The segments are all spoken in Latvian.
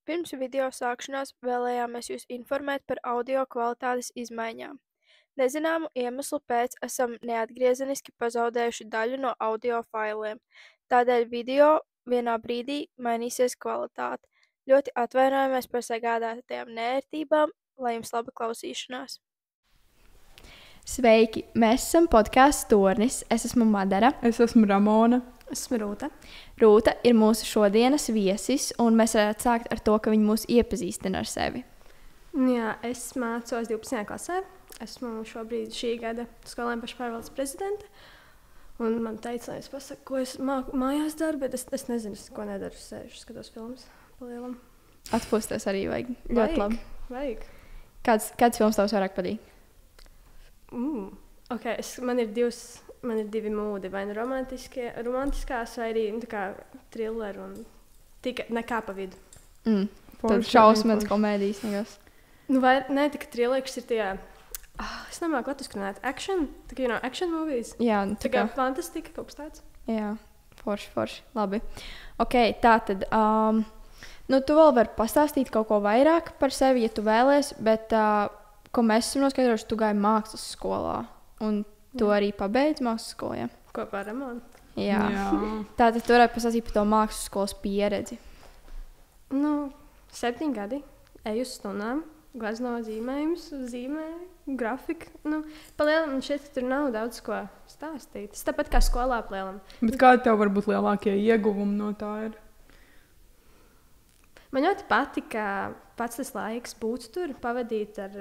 Pirms video sākšanās vēlējāmies jūs informēt par audio kvalitātes izmaiņām. Nezināmu iemeslu pēc esam neatgriezeniski pazaudējuši daļu no audio failiem, tādēļ video vienā brīdī mainīsies kvalitāte. Ļoti atvainojamies par sagādātajām neērtībām, lai jums laba klausīšanās. Sveiki! Mēs esam podkāsts Tornis. Es esmu Madara. Es esmu Ramona. Esmu Rūta. Rūta ir mūsu šodienas viesis, un mēs varētu sākt ar to, ka viņa mūs iepazīstina ar sevi. Jā, es mācos 12. klasē. Esmu šobrīd šī gada skolēnu pašpārvaldes prezidente. Un man teica, lai es pasaku, ko es mājās daru, bet es nezinu, ko nedaru. Es sēžu, skatos filmas palielam. Atpūsties arī vajag. Ļoti labi. Vajag. Kāds films tavs vairāk patīk? Okay, man ir divi mūdi, vai nu romantiskās, vai arī thriller un nekā pa vidu. Tad šausmas komēdijas nekas. Nu, vai ne, tikai thrillers ir tie, es nemāku latviski runāt, action movies. Jā, tā kā fantastika, kaut kas tāds. Jā, forši, labi. Ok, tātad, tu vēl vari pastāstīt kaut ko vairāk par sevi, ja tu vēlies, bet, ko mēs esam noskaidrojuši, tu gāji mākslas skolā, un tu arī pabeidz mākslas skolu, jā? Kopā ar Ramonu. Jā. Tātad tu varētu pastāstīt par to mākslas skolas pieredzi. 7 gadi, eju uz stundām, glazno zīmējumus, zīmēju, grafiku. Palielam, man šķiet, ka tur nav daudz ko stāstīt. Tas tāpat kā skolā palielam. Bet kādi tev varbūt lielākie ieguvumi no tā ir? Man ļoti patika pats tas laiks būt tur, pavadīt ar,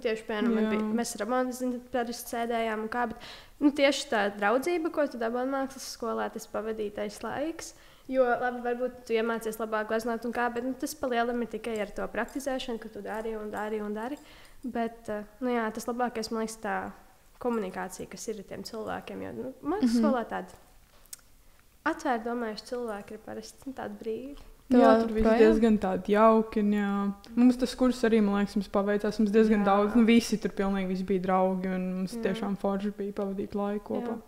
tieši piemēram, mēs ar Ramonu parasti sēdējām un kā, bet tieši tā draudzība, ko tu dabūji mākslas skolā, tas pavadītais laiks, jo labi, varbūt tu iemācies labāk glaznot un kā, bet tas palielam ir tikai ar to praktizēšanu, ka tu dari, bet, tas labākais, man liekas, tā komunikācija, kas ir ar tiem cilvēkiem, jo, mākslas skolā tādi atvērt domājuši cilvēki ir parasti tādi brīvi. Jā, tur viss diezgan tādi jauki. Mums tas kurs arī, man liekas, mums paveicās. Mums diezgan daudz, visi tur pilnīgi visi bija draugi, un mums tiešām forši bija pavadīt laiku kopā.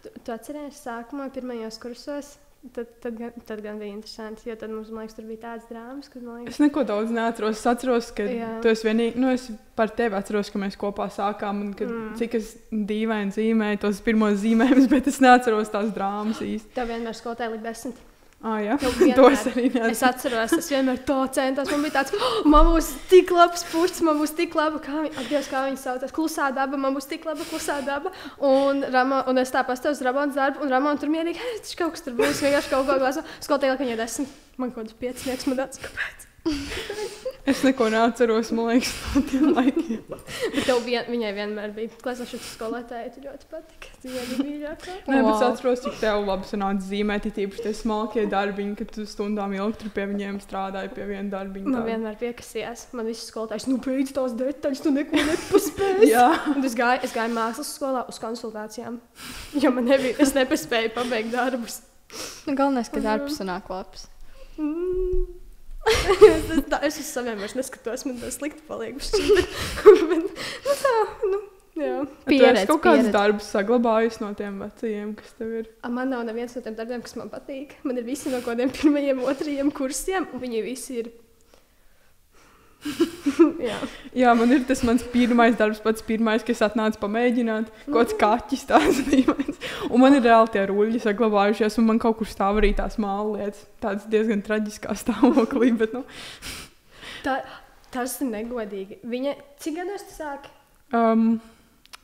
Tu atceries sākumā pirmajos kursos? Tad gan bija interesanti, jo tad mums, man liekas, tur bija tādas drāmas, kad, man liekas... Es neko daudz neatceros. Es atceros, ka tu esi vienīgi... es par tevi atceros, ka mēs kopā sākām, un ka cik es dīvaini zīmēju tos pirmos zīmējumus, bet es neatceros tās drāmas īsti. Tev vienmēr skolotāji lika 10. Jā, to es arī neatceros. Es atceros, es vienmēr to centos. Man bija tāds, man būs tik labs pušs, man būs tik laba, Dievs, kā viņi saucās, klusā daba, man būs tik laba klusā daba. Un es tā pastāvu uz Ramonas darbu, un Ramona tur mierīgi, tas kaut kas tur būs, vienkārši kaut ko glāzo. Skolotāji lika viņai 10, man kaut kāds 5 nieks, man tāds, kāpēc? Es neko neatceros, man liekas, no tiem laikiem. Bet viņai vienmēr bija klāsošas skolotāji, tu ļoti patika. Tu viņai bija mīļākā. Nē, bet es atceros, cik tev labi sanāca zīmēt, tīpaši tie smalkie darbiņi, kad tu stundām ilgi tur pie viņiem strādāji pie viena darbiņa. Man vienmēr piekasījās. Man visi skolotājs, beidz tās detaļas, tu neko nepaspēji. Un es gāju mākslas skolā uz konsultācijām, jo es nepaspēju pabeigt darbus. Galvenais, ka darbs sanāk labs. Es uz saviem vairs neskatos, man tas slikti paliek. Pieredze. Kaut kāds darbs saglabājas no tiem vecajiem, kas tev ir? Man nav neviens no tiem darbiem, kas man patīk. Man ir visi no kādiem 1., 2. kursiem, un viņi visi ir... Jā, man ir tas mans pirmais darbs, pats pirmais, kas atnāca pamēģināt, kaut kāds kaķis tāds dīvains. Un man ir reāli tie ruļļi saglabājušies, un man kaut kur stāv arī tās māla lietas. Tāds diezgan traģiskā stāvoklī, bet Tas ir negodīgi. Cik gados tu sāki?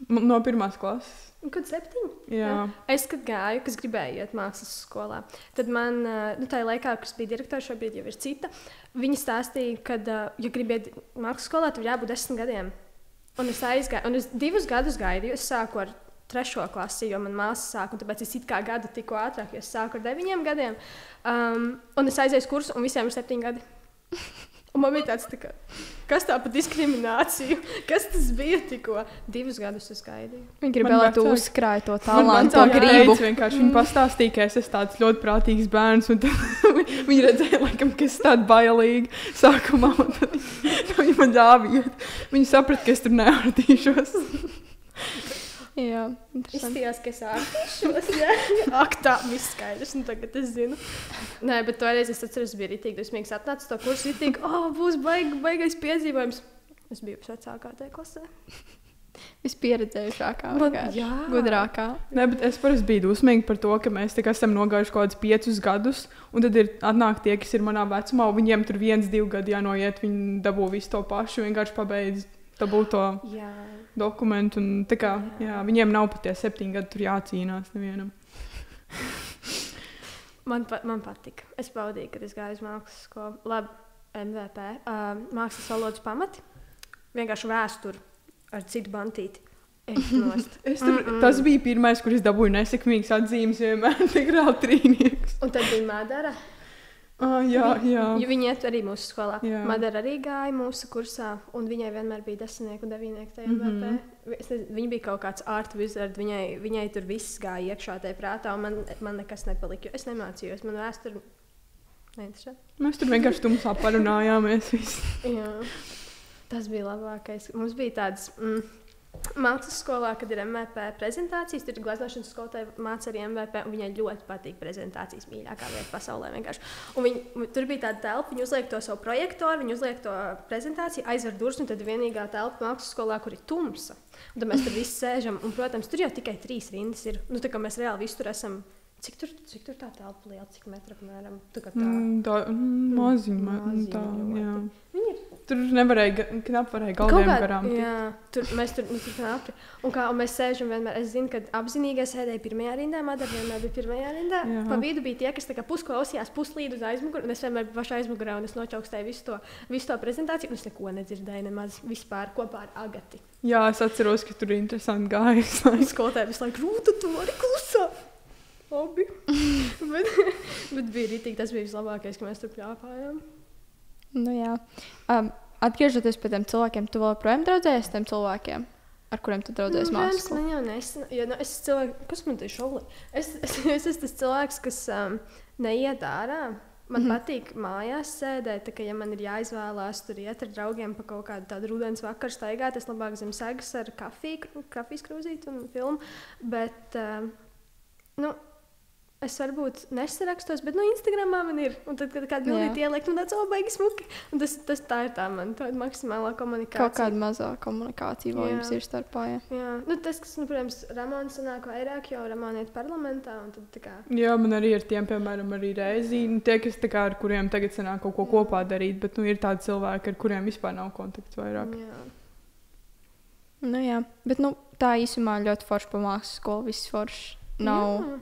No 1. klases. Kad 7? Jā. Es, kad gāju, kas gribēju iet mākslas skolā, tad man, tajā laikā, kas bija direktors, šobrīd jau ir cita, viņi stāstīja, ka, ja gribi iet mākslas skolā, tad jābūt 10 gadiem. Un es aizgāju, un es 2 gadus gaidīju, es sāku ar 3. klasi, jo man māsa sāka, un tāpēc es it kā gadu tikko ātrāk, jo es sāku ar 9 gadiem. Un es aizēju uz kursu, un visiem ir 7 gadi. Un man bija tāds, kas tā par diskrimināciju? Kas tas bija tikko? 2 gadus es gaidīju. Viņi gribēja, lai tu uzkrāji to talantu, to gribu. Viņi pastāstīja, ka es esmu tāds ļoti prātīgs bērns, un viņi redzēja, laikam, ka es esmu tāda bailīga sākumā, un tad viņi man ļāva iet. Viņi saprata, ka es tur neardīšos. Jā, interesanti. Izstījās, ka es ārtīšos, jā. Ak, tā, viss skaidrs, un tagad es zinu. Nē, bet toreiz es atceros, bija ritīgi dusmīgs. Atnāca to kursu ritīgi, būs baigais piedzīvojums. Es biju vecākā tajā klasē. Vispieredzējušākā, Jā. gudrākā. Nē, bet es parasti biju dusmīga par to, ka mēs esam nogājuši kaut kādus 5 gadus, un tad atnāk tie, kas ir manā vecumā, un viņiem tur 1-2 gadi jānoiet, viņi dabū visu to pašu, vienkārši pabeidz dabūt to dokumentu. Un, tā kā, viņiem nav pat tie 7 gadi, tur jācīnās nevienam. Man patika. Es baudīju, kad es gāju uz mākslas skolu. Labi, MVP. Mākslas valodas pamati. Vienkārši vēsturi ar citu bantīti. Tas bija pirmais, kur es dabūju nesekmīgas atzīmes, vienmēr tik reāli trīnieks. Un tad bija Madara. Jā. Viņa iet arī mūsu skolā. Jā. Madara arī gāja mūsu kursā, un viņai vienmēr bija 10 un 9 tajā MVP. Viņa bija kaut kāds art wizard, viņai tur viss gāja iekšā tajā prātā, un man nekas nepalika, jo es nemācījos, man vēsturi neinteresē. Mēs tur vienkārši tumsā parunājāmies visi. Jā, tas bija labākais. Mums bija tāds... Mākslas skolā, kad ir MVP prezentācijas, tur ir gleznošanas skolotāja māca arī MVP, un viņai ļoti patīk prezentācijas, mīļākā vieta pasaulē vienkārši. Un tur bija tāda telpa, viņi uzliek to savu projektoru, viņi uzliek to prezentāciju, aizver durvis, un tad vienīgā telpa mākslas skolā, kur ir tumsa. Un tad mēs tur visi sēžam, un, protams, tur jau tikai 3 rindas ir. Nu, tā kā mēs reāli visi tur esam. Cik tur tā telpa liela, cik metru apmēram? Maziņa. Tur nevarēja, knapi varēja galdiem garām. Jā, mēs tur knapi. Un mēs sēžam vienmēr, es zinu, ka apzinīgai sēdēja pirmajā rindā, Madara vienmēr bija pirmajā rindā. Jā. Pa vidu bija tie, kas tā kā pusklausījās, puslīd uz aizmuguru, un es vienmēr biju pašā aizmugurā, un es nočaukstēju visu to prezentāciju, un es neko nedzirdēju nemaz vispār kopā ar Agati. Jā, es atceros, ka tur ir interesanti gājis. Skolotāji visu laiku rūta, tu vari klusā. Labi. bet bija ritīgi, tas bija vislabākais, ka mēs tur pļāpājām. Nu jā. Atgriežoties pie tiem cilvēkiem, tu vēl projām draudzējies tiem cilvēkiem, ar kuriem tu draudzējies mākslas skolā? Man jau nesana. Es cilvēku, kas man te šaulē? Es esmu tas cilvēks, kas neiet ārā. Man patīk mājās sēdēt, tā ka, ja man ir jāizvēlās tur iet ar draugiem pa kaut kādu tādu rudens vakaru staigāt, es labāk zem segas ar kafijas krūzīti un filmu. Bet, es varbūt nesarakstos, bet Instagramā man ir. Un tad, kad kāda bildīte ieliek, man tāds, baigi smuki. Un tā ir tā man, tāda maksimālā komunikācija. Kaut kāda mazā komunikācija vēl jums ir starpā, jā. Tas, kas, protams, Ramona sanāk vairāk, jo Ramona iet parlamentā, un tad tā kā... Jā, man arī ir tiem, piemēram, arī reizi. Tie, kas tā kā ar kuriem tagad sanāk kaut ko kopā darīt, bet, ir tādi cilvēki, ar kuriem vispār nav kontakts vairāk. Jā. Jā, bet, tā īsumā ļoti forši pa mākslas skolu, viss forši nav... Jā.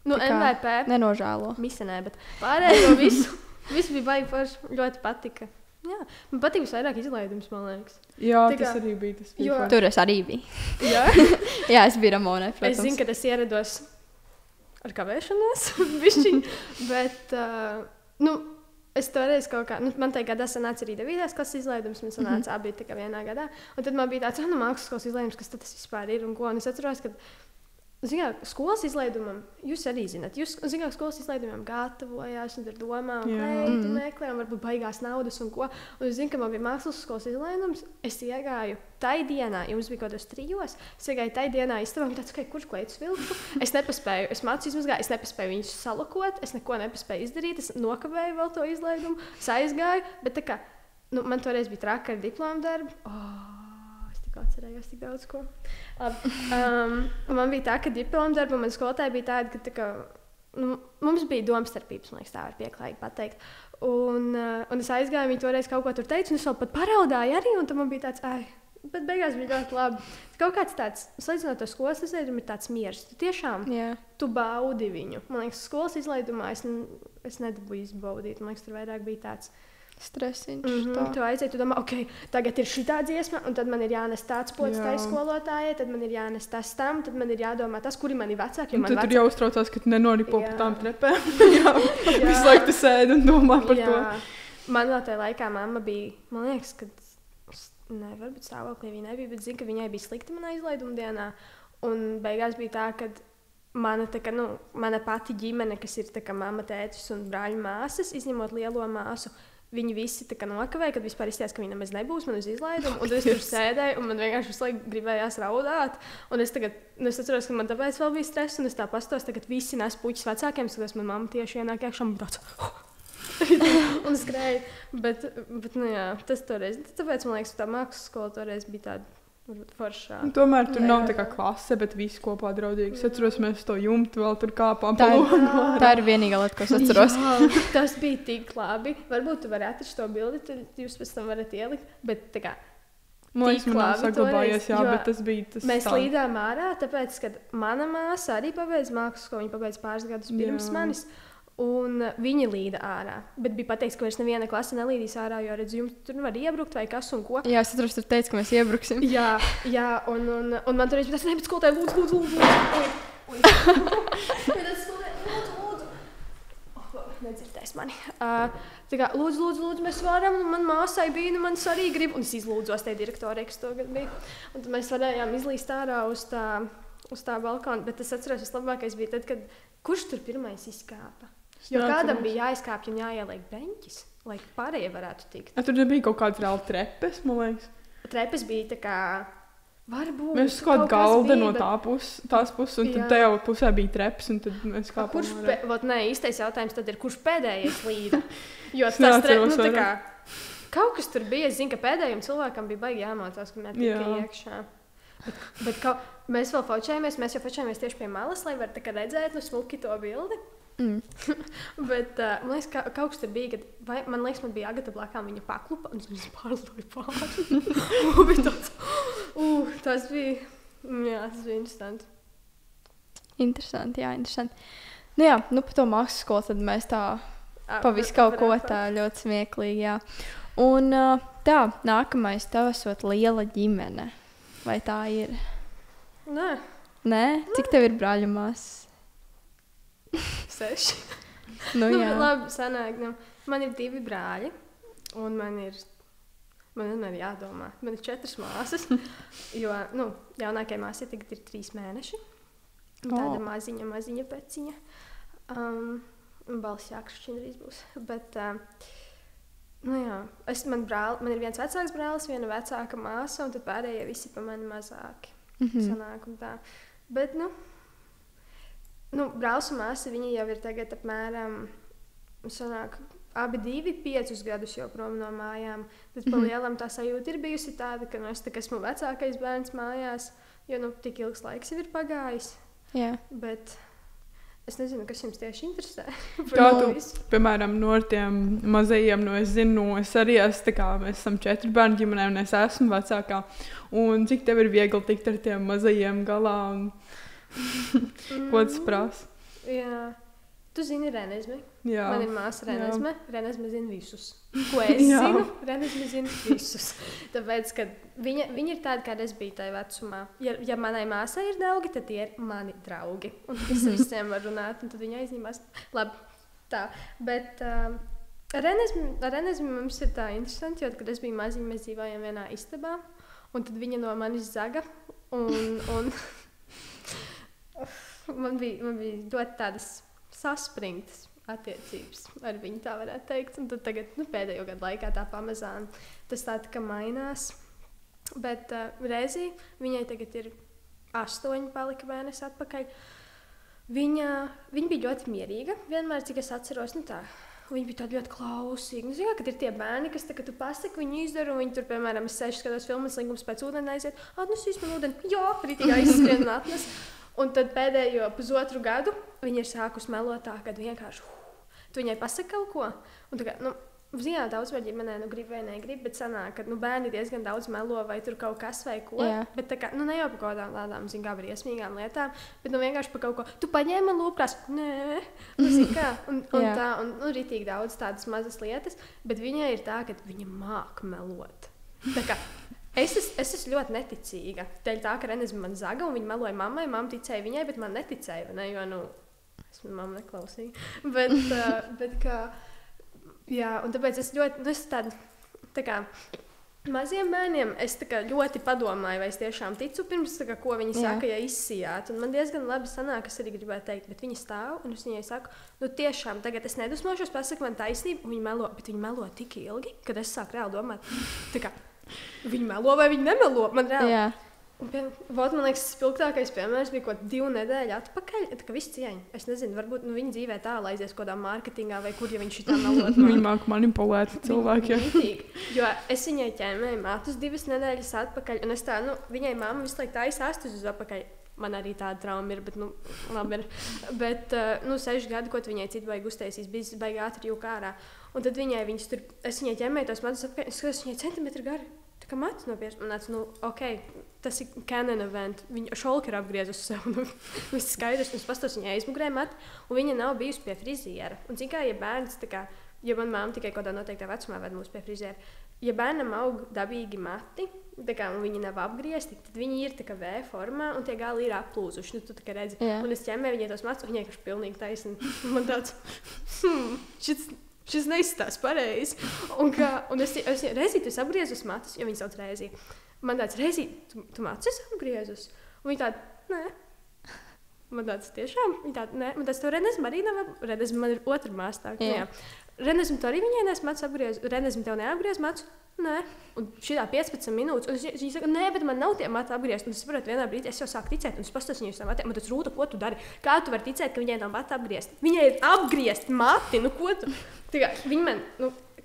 MVP. Nenožēlo. Misenē, bet pārējo visu bija baigi forši. Ļoti patika. Jā, man patīk visvairāk izlaidums, man liekas. Jā, tas arī bija tas. Tur es arī biju. Jā? Jā, es biju Ramonē, protams. Es zinu, ka es ierados ar kavēšanos, bišķiņ, bet, es toreiz kaut kā, man tajā gadā sanāca arī 9. klases izlaidums, man sanāca abi tā kā vienā gadā, un tad man bija tāds, mākslas skolas izlaidums, kas tad tas vispār ir un ko, un es atceros, ka skolas izlaidumam, jūs arī zināt, skolas izlaidumam gatavojās un ar domām, kleitu meklē, un varbūt baigās naudas un ko. Un es zinu, ka man bija mākslas skolas izlaidums, es iegāju tai dienā, ja mums bija kaut kādos 3, es iegāju tai dienā istabā, un tāds, kurš kleitus vilku? Es nepaspēju, es mācu izmazgāju, es nepaspēju viņus salakot, es neko nepaspēju izdarīt, es nokavēju vēl to izlaidumu, es aizgāju, bet tā kā, man toreiz bija traka ar diplomu darbu. Atcerējos tik daudz ko. Man bija tā, ka diplomu darbu man skolotāja bija tāda, ka tā kā, mums bija domstarpības, man liekas, tā var pieklājīgi pateikt. Un es aizgāju, viņi toreiz kaut ko tur teica, un es vēl pat paraudāju arī, un tad man bija tāds, bet beigās bija ļoti labi. Kaut kāds tāds, salīdzinot to skolas izlaidumu, ir tāds miers. Tu tiešām, tu baudi viņu. Man liekas, skolas izlaidumā es nedabūju izbaudīt. Man liekas, tur vairāk bija tāds stresiņš. Tu aiziet, tu domā, tagad ir šitā dziesma, un tad man ir jānes tāds pods tai skolotājai, tad man ir jānes tas tam, tad man ir jādomā tas, kuri man ir vecāki. Tad tur jau uztraucās, ka tu nenoripo pa tām trepēm. Visu laiku tu sēdi un domā par to. Man vēl tajā laikā mamma bija, man liekas, ka varbūt stāvoklī viņa nebija, bet zinu, ka viņai bija slikti manā izlaiduma dienā, un beigās bija tā, ka mana pati ģimene, kas ir tā kā mamma, tētis un brāļu māsas, izņemot lielo māsu, viņi visi tā kā nokavēja, kad vispār izties, ka viņi nemaz nebūs man uz izlaidumu. Un tad es tur sēdēju, un man vienkārši visu laiku gribējās raudāt. Un es atceros, ka man tāpēc vēl bija stress, un es tā pastos, tagad visi nes puķis vecākiem, skatos, man mamma tieši ienāk iekšā, un tāds... un skrēju. Bet nu jā, tas toreiz. Tāpēc, man liekas, tā mākslas skola toreiz bija tāda foršā. Tomēr tur nav tā kā klase, bet visi kopā draudīgi. Es atceros, mēs to jumtu vēl tur kāpām pa logu. Tā ir vienīgā lieta, ko es atceros. Jā, tas bija tik labi. Varbūt tu vari atrast to bildi, tad jūs pēc tam varat ielikt. Bet tā kā man liekas, man nav saglabājies, jā, bet tas bija tas mēs līdām ārā, tāpēc, kad mana māsa arī pabeidz mākslas skolu, viņa pabeidz pāris gadus pirms manis. Un viņi līda ārā. Bet bija pateikts, ka vairs neviena klase nelīdīs ārā, jo redz, jums tur var iebrukt vai kas un ko. Jā, es atceros, tur teica, ka mēs iebruksim. Jā, un man tur bija tas, ne, bet skolotāji, lūdzu. Nedzirdēs mani. Tā kā, lūdzu, mēs varam, un man māsai bija, man arī grib, un es izlūdzos te direktorai, kas to gadu bija. Un tad mēs varējām izlīst ārā uz tā balkona, bet es atceros, vislabākais bija tad, kad kurš tur pirmais izkāpa? Jo kādam bija jāizkāpj un jāieliek beņķis, lai pārējie varētu tikt. Tur nebija kaut kāds reāli trepes, man liekas. Trepes bija tā kā, varbūt... Mēs kaut kāda galda no tās puses, un tad tajā pusē bija trepes, un tad mēs kāpām ārā. Nē, īstais jautājums tad ir, kurš pēdējais līda? Jo tas trepes, tā kā, kaut kas tur bija, es zinu, ka pēdējiem cilvēkam bija baigi jāmācās, ka netika iekšā. Bet mēs vēl fočējamies, mēs jau fočējamies tieši pie malas, lai var tā kā redzēt, smuki to bildi. Bet man liekas, kaut kas tur bija, kad man bija Agata blakām viņa paklupa, un es pārlidoju pāri. Bija tāds, tas bija interesanti. Interesanti. Nu jā, par to mākslas skolu tad mēs tā pa visu kaut ko tā ļoti smieklīgi, jā. Un tā, nākamais tev esot liela ģimene. Vai tā ir? Nē. Nē? Cik tev ir brāļu māsas? 6. Jā. Labi, sanāk. Man ir 2 brāļi, un man vienmēr jādomā. Man ir 4 māsas, jo, jaunākajai māsai tagad ir 3 mēneši. Tāda maziņa peciņa. Balss jākšķi drīz būs. Bet, jā, man ir viens vecāks brālis, viena vecāka māsa, un tad pārējie visi pa mani mazāki. Sanāk un tā. Bet, brālis un māsa, viņi jau ir tagad apmēram, sanāk, abi 5 gadus jau prom no mājām. Tad pa lielam tā sajūta ir bijusi tāda, ka es esmu vecākais bērns mājās, jo tik ilgs laiks jau ir pagājis. Jā. Bet es nezinu, kas jums tieši interesē. Kā tu, piemēram, no tiem mazajiem, es arī esmu, tā kā mēs esam 4 bērnu ģimenē, un es esmu vecākā. Un cik tev ir viegli tikt ar tiem mazajiem galā, un ko tas prasa? Jā. Tu zini Renesmi? Jā. Man ir māsa Renesme. Renesme zina visus. Ko es zinu? Renesme zina visus. Tāpēc, ka viņa ir tāda, kāda es biju tajā vecumā. Ja manai māsai ir draugi, tad tie ir mani draugi. Un es visiem varu runāt, un tad viņa aizņemās. Labi, tā. Bet Renesme mums ir tā interesanti, jo, kad es biju maziņa, mēs dzīvojām vienā istabā, un tad viņa no manis zaga, un man bija ļoti tādas saspringtas attiecības ar viņu, tā varētu teikt. Un tad tagad, pēdējo gadu laikā tā pamazām tas tā kā mainās. Bet reizī viņai tagad ir 8 palika mēnesi atpakaļ. Viņa bija ļoti mierīga, vienmēr, cik es atceros, tā. Viņa bija tāda ļoti klausīga. Zini, kad ir tie bērni, kas tā, kad tu pasaki, viņi izdara, un viņi tur, piemēram, es 6 skatos filmas, līgums pēc ūdeni aiziet. Atnesīs man ūdeni. Jā, rītīgi aizskrien un atnes. Un tad pēdējo pusotru gadu viņa ir sākusi melot tā, kad vienkārši tu viņai pasaki kaut ko. Un tā kā, zināt, daudz vai ģimenē, grib vai negrib, bet sanāk, ka bērni diezgan daudz melo vai tur kaut kas vai ko. Jā. Bet tā kā, ne jau par kaut kādām tādām, kā briesmīgām lietām, bet vienkārši par kaut ko. Tu paņēmi man lūprās? Nē. Kā? Un tā, un rītīgi daudz tādas mazas lietas, bet viņai ir tā, ka viņa māk melot. Tā kā, Es esmu ļoti neticīga. Tēļ tā, ka Renesme man zaga, un viņa meloja mammai. Mamma ticēja viņai, bet man neticēja, ne? Jo, es mammu neklausīju. Bet kā, jā, un tāpēc es ļoti, es tāda, tā kā, maziem bērniem es ļoti padomāju, vai es tiešām ticu pirms, ko viņi saka, ja izsijāt. Un man diezgan labi sanāk, es arī gribētu teikt, bet viņi stāv, un es viņai saku, nu tiešām, tagad es nedusmošos, pasaka man taisnību, un viņi melo, bet viņi melo tik ilgi, kad es sāku reāli domāt, tā kā, viņi melo vai viņi nemelo, man reāli. Jā. Man liekas, spilgtākais piemērs bija kaut 2 nedēļas atpakaļ. Tā kā viss cieņa. Es nezinu, varbūt viņa dzīvē tā aizies kaut kādā mārketingā vai kur, ja viņš šitā melot. Viņa māk manipulēt cilvēki. Jo es viņai ķēmēju matus 2 nedēļas atpakaļ, un es tā, viņai mamma visu laiku taisa astus uz apakaļ. Man arī tāda trauma ir, bet, labi ir. Bet, 6 gadi, ko viņai citu baigi uztaisīs, bija baigi ātri jūk ārā. Un tad es viņai ķēmēju tos matus apakaļ, es skatos, viņai centimetri gari. Tā kā matus nopies, un nāc, ok, tas ir Canon event. Viņa šolka ir apgriezus sev, viss skaidrs, un es pastos viņai aizmugurē matu, un viņa nav bijusi pie friziera. Un cik kā, ja bērns, ja man māma tikai kādā noteiktā vecumā ved mūs pie friziera, ja bērnam aug dabīgi mati, un viņi nav apgriezti, tad viņi ir V formā, un tie gali ir aplūzuši. Tu tā kā redzi, un es ķemmēju viņai tos matus, un viņai kaž pilnīgi taisni. Man tāds, šis neizstās pareizi. Un es Rezī, tu esi apgriezus matus, jo viņi sauc Rezī. Man tāds, Rezī, tu matus esi apgriezus? Un viņi tādi, nē. Man tāds, tiešām? Viņi tādi, nē. Man tāds, tev Renezma arī nav apgriezus. Renezma man ir otra māstāk. Renezma tu arī viņai nes matus apgriezus. Renezma tev neapgriez matus? Nē. Un šitā 15 minūtes. Un viņi saka, nē, bet man nav tie mati apgriezt. Un es saprotu, vienā brīdī es jau sāku ticēt. Un es pastos viņai uz tām matiem. Man tāds, Rūta, ko tu dari? Kā tu vari ticēt, ka viņai nav mati apgriezt? Viņai ir apgriezt mati. Nu, ko tu? Viņi man,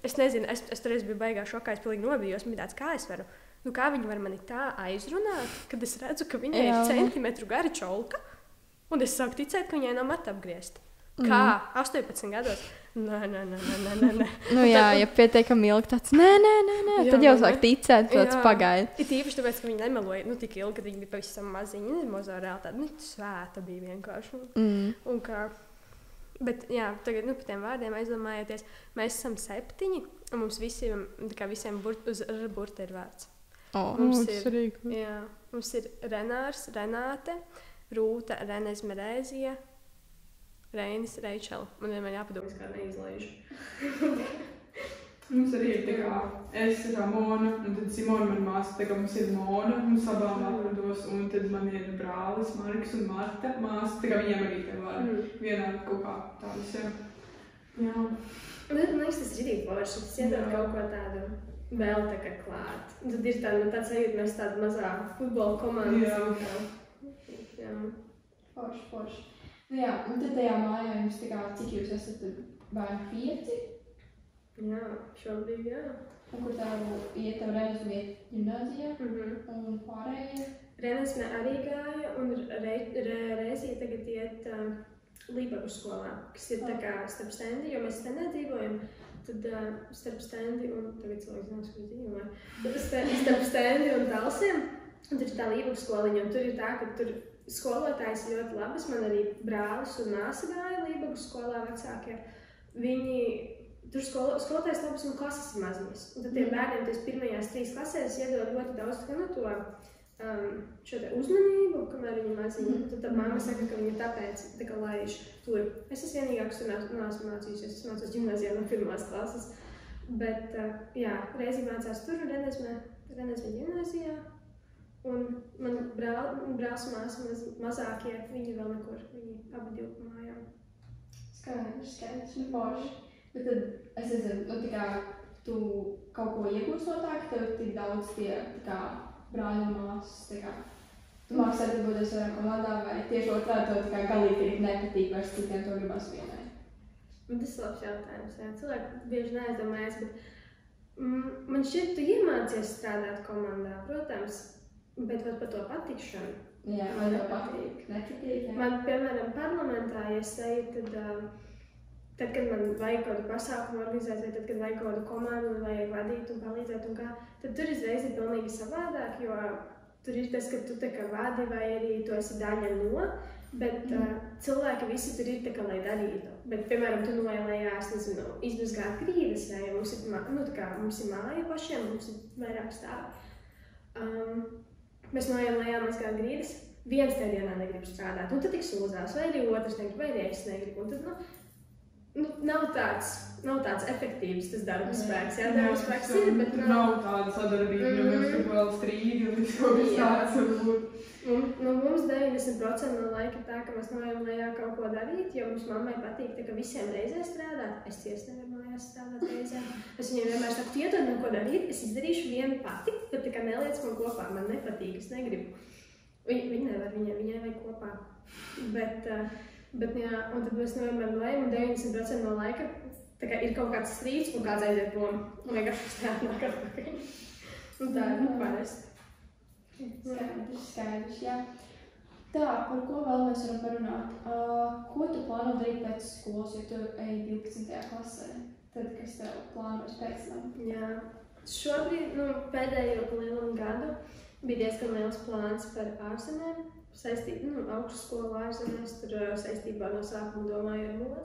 es nezinu, es toreiz biju baigā šokā, es pilnīgi nobijos. Man bija tāds, kā es varu? Kā viņi var mani tā aizrunāt, kad es redzu, ka viņai ir centimetru gara čolka, un es sāku ticēt, ka viņai nav mati apgriezt. Kā? 18 gados? Nē. Ja pietiekami ilgi tāds, nē, tad jau sāk ticēt, tāds pagaid. Ir īpaši tāpēc, ka viņi nemeloja, tik ilgi, kad viņi bija pavisam maziņi, mozo reāli tāda, svēta bija vienkārši. Un kā... Bet, tagad par tiem vārdiem aizdomājieties, mēs esam 7, un mums visiem uz burta ir vārds. Mums ir Renārs, Renāte, Rūta, Renezme, Rēzija, Reinis, Reičela. Man vienmēr jāpadomās, kā neizlaižu. Mums arī ir es Mona, un tad Simona man māsa, mums ir Mona, mums abām atrados, un tad man ir brālis Marks un Marta māsa, viņiem arī te var vienā kaut kā tādas, jā. Man liekas, tas ir rītīgi forši, tas iedod kaut ko tādu vēl klāt. Un tad ir tāds sajūta, mēs tāda mazā futbola komanda. Jā. Forši. Un tad tajā mājā jums cik jūs esat bērni 5? Jā, šobrīd, jā. Un kur tev iet Renezme ģimnāzijā un pārējie? Renezme arī gāja, un Rezija tagad iet Lībagu skolā, kas ir starp Stendi, jo mēs Stendē dzīvojam. Tad starp Stendi un, tagad cilvēks zinās, ko dzīvoja, tad starp Stendi un Talsiem, un tur ir tā Lībagu skoliņa, un tur ir tā, ka tur skolotājs ļoti labas, man arī brālis un māsa gāja Lībagu skolā vecākie. Tur skolotājs labas un klases ir maziņas. Un tad tiem bērniem ties pirmajās 3 klasēs iedod ļoti daudz šo uzmanību, kamēr viņi maziņi. Tad tā mamma saka, ka viņi tāpēc laiž tur. Es esmu vienīgāks, tur neesmu mācījusies. Es mācos ģimnāzijā no 1. klases. Bet, Reizi mācās tur, Renezme ģimnāzijā. Un man brālis un māsa mazākie, viņi vēl nekur. Viņi abi 2 mājām. Skaidrs, forši. Bet tad, es nezinu, tu kaut ko iegūst no tā, ka tev ir tik daudz tie brāļi un māsas, tu māks sadarboties ar komandā, vai tieši otrādi tev galīgi nepatīk vairs citiem, to gribas vienai? Tas ir labs jautājums, jā. Cilvēki bieži neaizdomājas, bet man šķiet, tu iemācies strādāt komandā, protams, bet par to patikšanu. Jā, vai tev patīk, nepatīk, jā. Man, piemēram, parlamentā, ja es eju, tad, kad man vajag kādu pasākumu organizēt, vai tad, kad vajag kādu komandu, un vajag vadīt un palīdzēt un kā, tad tur izreiz ir pilnīgi savādāk, jo tur ir tas, ka tu vadi vai arī tu esi daļa no, bet cilvēki visi tur ir lai darītu. Bet, piemēram, tu noēlējās, izmazgāt grīdas, vai mums ir māja pašiem, mums ir vairāk stāvi. Mēs noēlējām mazgāt grīdas, viens tajā dienā negrib strādāt, un tad tik sūdzās, vai arī otrs negrib, vai arī es negribu. Un tad, Nav tāds efektīvs tas darba spēks. Jā, darba spēks ir, bet nav tāda sadarbība, ja mēs tur vēl strīdi un viss kaut kas tāds varbūt. Mums 90% no laika tā, ka mēs nevaram lejā kaut ko darīt, jo mums mammai patīk tā, ka visiem reizē strādāt. Es tiesi nevaru mājās strādāt reizē. Es viņai vienmēr saku, tu iedod man ko darīt, es izdarīšu vienu pati, bet tā kā neliec man kopā, man nepatīk, es negribu. Viņa nevar, viņai vajag kopā. Bet jā, un tad mēs nevienmēr lejam, un 90% no laika tā kā ir kaut kāds strīds, un kāds aiziet prom. Un vienkārši strādāt atpakaļ. Un tā ir, parasti. Skaidrs, jā. Tā, par ko vēl mēs varam parunāt? Ko tu plāno darīt pēc skolas, ja tu ej 12. klasē? Tad, kas tev plānos pēc tam? Jā, šobrīd, pēdējo lielu gadu bija diezgan liels plāns par ārzemēm. Augstskolu ārzemēs, tur saistībā no sākuma domāju ar modi.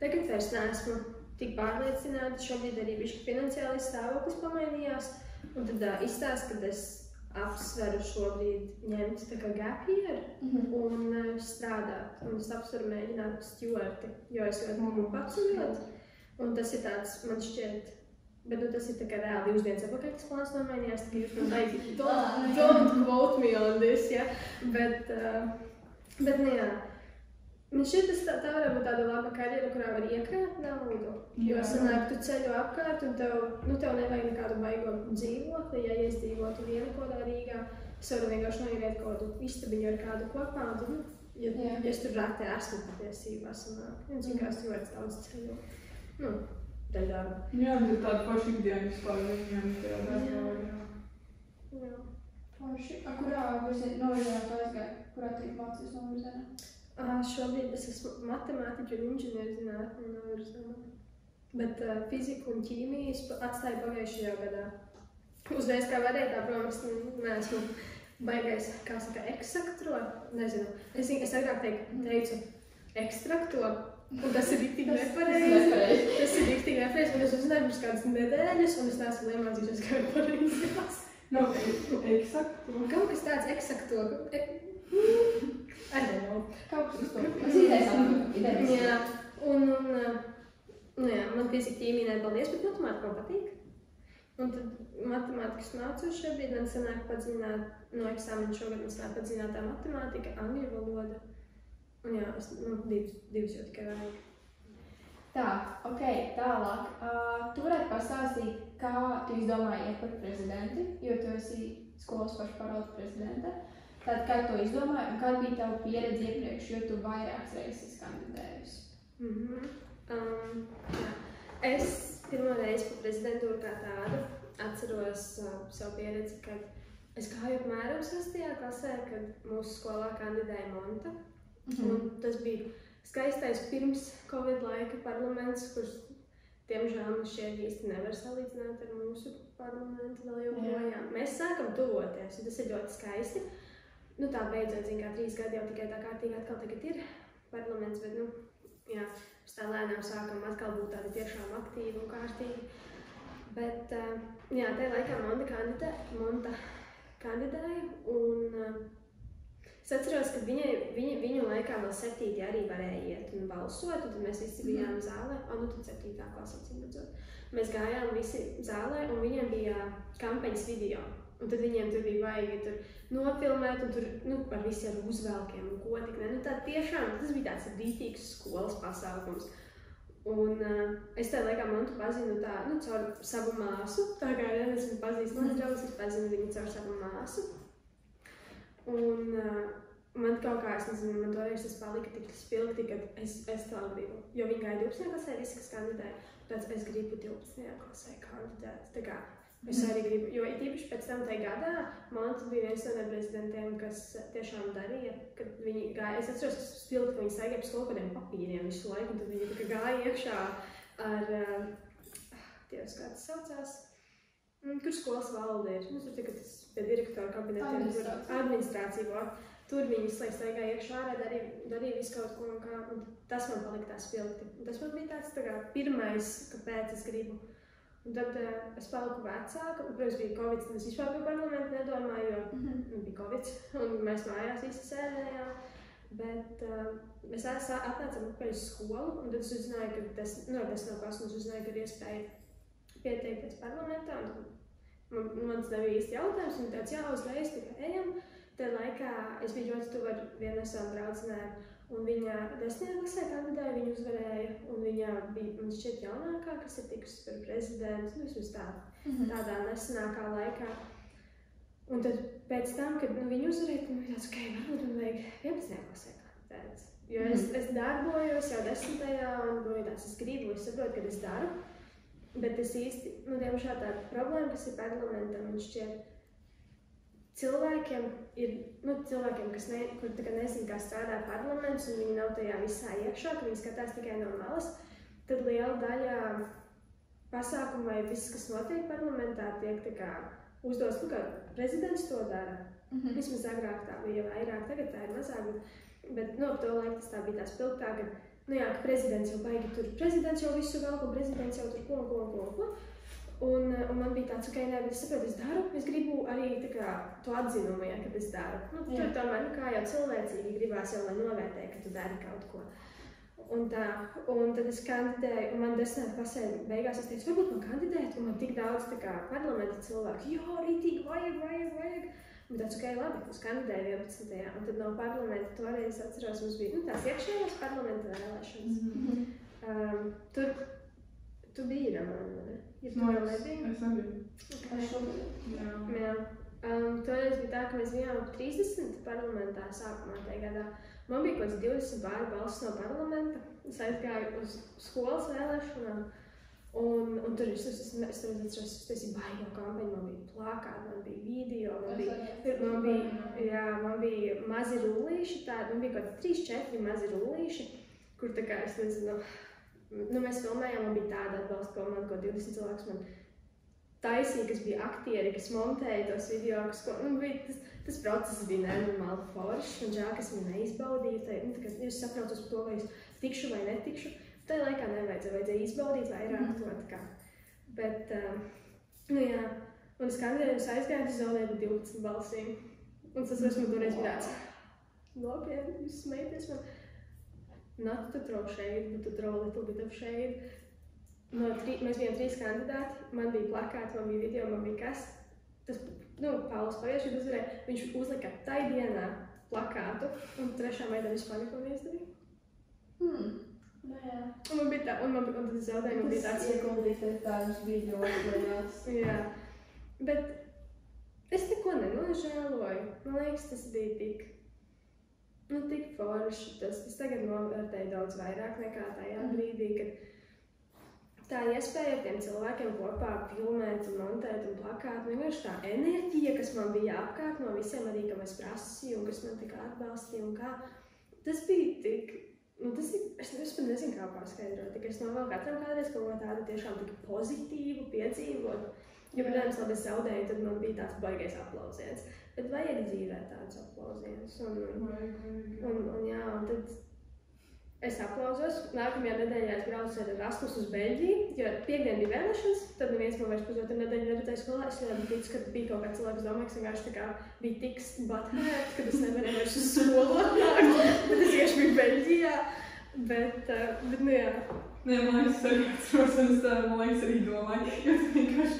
Tagad vairs neesmu tik pārliecināta, šobrīd arī bišķi finansiālais stāvoklis pamainījās. Un tad izstāst, kad es apsveru šobrīd ņemt tā kā gap year un strādāt. Un es apsveru mēģināt stewarti, jo es ļoti gribu paceļot. Un tas ir tāds, man šķiet, bet tas ir tā kā reāli 2 dienas atpakaļ, tas plāns nomainījās, tā kā jūs man baigi don't quote me on this, ja? Bet jā, man šķiet, tā varētu būt tāda laba karjera, kurā var iekrāt naudu, jo sanāk, tu ceļo apkārt un tev nevajag nekādu baigo dzīvokli, ja es dzīvotu viena kodā Rīgā, es varu vienkārši noieriet kādu istabiņu ar kādu kopā, un tad, ja es tur rātē esmu patiesībā sanāk, un cik es cilvēks daudz ceļo. Darba. Jā, bet tāda paša ikdiena vispār viņam tajā darbā. Jā. Forši. Kurā novirzienā tu aizgāji? Kurā tu mācījies novirzienā? Šobrīd es esmu matemātiķu un inženierzinātņu novirzienā. Bet fiziku un ķīmiju atstāju pagājušajā gadā. Uzreiz kā varēja, tā, protams, neesmu baigais, kā saka, eksaktro. Nezinu. Es agrāk teicu ekstrakto. Un tas ir riktīgi nepareizi. Tas ir riktīgi nepareizi, un es uzzināju pirms kādas nedēļas, un es neesmu iemācījušies, kā ir pareizās. Eksakto. Kaut kas tāds eksakto. I don't know. Kaut kas uz to. Es idejas. Jā, man fizika ķīmija nepaldies, bet matemātika man patīk. Un tad matemātikas mācos šobrīd, man sanāk padziļināt no eksāmena šogad, man sanāk padziļinātā matemātika, angļu valoda. Un jā, divas jau tikai vajag. Tā, ok, tālāk. Tu varētu pastāstīt, kā tu izdomāji iet par prezidenti, jo tu esi skolas pašpārvaldes prezidente. Tad, kā tu izdomāji un kāda bija tava pieredze iepriekš, jo tu vairākas reizes esi kandidējusi? Es pirmo reizi par prezidentūru kā tādu atceros savu pieredzi, kad es gāju apmēram 6. klasē, kad mūsu skolā kandidēja Monta. Un tas bija skaistais pirms Covid laika parlaments, kurš, diemžēl, šeit īsti nevar salīdzināt ar mūsu parlamentu vēl joprojām. Mēs sākam tuvoties, un tas ir ļoti skaisti. Tā beidzot, 3 gadi jau tikai tā kārtīgi atkal tagad ir parlaments, bet, jā, mēs tā lēnām sākam atkal būt tādi tiešām aktīvi un kārtīgi. Bet, jā, tajā laikā Monta kandidēja, un es atceros, ka viņu laikā vēl 7. arī varēja iet un balsot, un tad mēs visi bijām zālē. Tad 7. klasē, cīmredzot. Mēs gājām visi zālē, un viņiem bija kampaņas video. Un tad viņiem tur bija vajag tur nofilmēt, un tur par visi ar uzvelkiem un ko tik ne. Tā tiešām, tas bija tāds rītīgs skolas pasākums. Un es tajā laikā Montu pazinu tā, caur savu māsu. Tā kā es viņu pazīstu mans draugs, es pazinu viņu caur savu māsu. Un man kaut kā, es nezinu, man toreiz tas palika tik spilgti, kad es tā gribu. Jo viņi gāja 12. klasē, visi, kas kandidēja. Tāds es gribu 12. klasē kandidēt. Tā kā es arī gribu, jo īpaši pēc tam tajā gadā Monta bija viens no tiem prezidentiem, kas tiešām darīja, kad viņi gāja. Es atceros, ka spilgti, ka viņi staigāja pa skolu kādiem papīriem visu laiku, un tad viņi tā kā gāja iekšā ar, Dievs, kā tas saucās. Kur skolas valde ir? Tur tagad tas pie direktora kabinetiem, administrācija. Tur viņi staigāja iekšā ārā, darīja visu kaut ko un kā, un tas man palika tā spilgti. Un tas man bija tāds tā kā pirmais, kāpēc es gribu. Un tad es paliku vecāka, un, protams, bija Covid, tad es vispār par parlamentu nedomāju, jo bija Covid, un mēs mājās visi sēdējām. Bet mēs atnācām atpakaļ uz skolu, un tad es uzzināju, ka tas nav klases, un es uzzināju, ka ir iespēja pieteikties parlamentā. Mans nebija īsti jautājums, un tāds uzreiz tikai ejam. Tajā laikā es biju ļoti tuvu ar vienu no savām draudzenēm, un viņa 10. klasē kandidēja, viņa uzvarēja, un viņa bija, man šķiet, jaunākā, kas ir tikusi par prezidentu, vismaz tādā nesenākā laikā. Un tad pēc tam, kad viņa uzvarēja, tad man tāds, varbūt man vajag 11. klasē kandidēt. Jo es darbojos jau 10. un es gribu, es saprotu, kad es daru, bet es īsti, diemžēl tāda problēma, kas ir parlamentam, man šķiet, cilvēkiem, kas nezin, kā strādā parlaments, un viņi nav tajā visā iekšā, ka viņi skatās tikai no malas, tad liela daļa pasākumu vai viss, kas notiek parlamentā, tiek uzdots, kā prezidents to dara. Vismaz agrāk tā bija vairāk, tagad tā ir mazāk, bet ap to laiku tas tā bija tā spilgtā, ka prezidents jau baigi tur, prezidents jau visu velku, prezidents jau tur ko. Un man bija tāds, es saprotu, es daru, es gribu arī to atzinumu, kad es daru. Tur tomēr, kā jau cilvēcīgi gribās jau, lai novērtē, ka tu dari kaut ko. Un tad es kandidēju, un man 10. klasē beigās es teicu, varbūt man kandidēt, un man tik daudz parlamenta cilvēku, jā, rītīgi, vajag. Un tāds, labi, es kandidēju 11. Un tad no parlamenta toreiz atceros, mums bija tās iekšējās parlamenta vēlēšanas. Tu biji Ramona, ne? Ja tu vēl nebija? Es nebiju. Jā. Toreiz bija tā, ka mēs bijām ap 30 parlamentā sākumā tajā gadā. Man bija kaut kāds 20 pāri balsis no parlamenta. Es aizgāju uz skolas vēlēšanām. Un tur es atceros, tas ir baigā kampaņa, man bija plakāti, man bija video, man bija mazi rullīši, man bija kaut kāds 3-4 mazi rullīši, kur es nezinu, mēs filmējām, man bija tāda atbalsta komanda, ko 20 cilvēks man taisīja, kas bija aktieri, kas montēja tos video, tas process bija nenormāli foršs, un žēl, kas man neizbaudīja, es saprotu uz to, vai es tikšu vai netikšu. Tajā laikā vajadzēja izbaudīt vairāk to, Bet, un es kandidēju, es aizgāju, es zaudēju par 12 balsīm. Un tas man toreiz bija tāds, nopietni, jūs smējaties man. Not to throw shade, but to throw a little bit of shade. Mēs bijām 3 kandidāti, man bija plakāti, man bija video, man bija kas. Pauls Pavieši uzvarēja, viņš uzlika tai dienā plakātu, un 3. maijā vispār neko neizdarīja. Un man bija tā, un tad es zaudēju, man bija tāds ieguldīties tādus video lielās. Jā, bet es neko nenožēloju. Man liekas, tas bija tik forši. Es tagad novērtēju daudz vairāk nekā tajā brīdī, kad tā iespēja ar tiem cilvēkiem kopā filmēt un montēt un plakāt. Vienkārši tā enerģija, kas man bija apkārt no visiem arī, kam es prasīju un kas man tik atbalstīja un kā. Tas bija tik... Es pat nezinu, kā paskaidrot, tikai es novēlu katram kādreiz kaut ko tādu tiešām tik pozitīvu piedzīvot. Jo, protams, labi es zaudēju, tad man bija tāds baigais aplausiens. Bet vajag dzīvē tādus aplausienus. Un tad es aplauzos. Nākamajā nedēļā es braucu ar Erasmus uz Beļģiju, jo piekdien bija vēlēšanas, tad neviens man vairs pusotru nedēļu neredzēja skolā. Es ļoti ticu, ka bija kaut kāds cilvēks domāks, vienkārši bija tik butthurt, kad es nevarēju vairs uz skolu atnākt, bet es vienkārši biju Beļģijā. Bet jā. Nē, man liekas, es arī atceros, un es man liekas arī domāju, jo tu vienkārši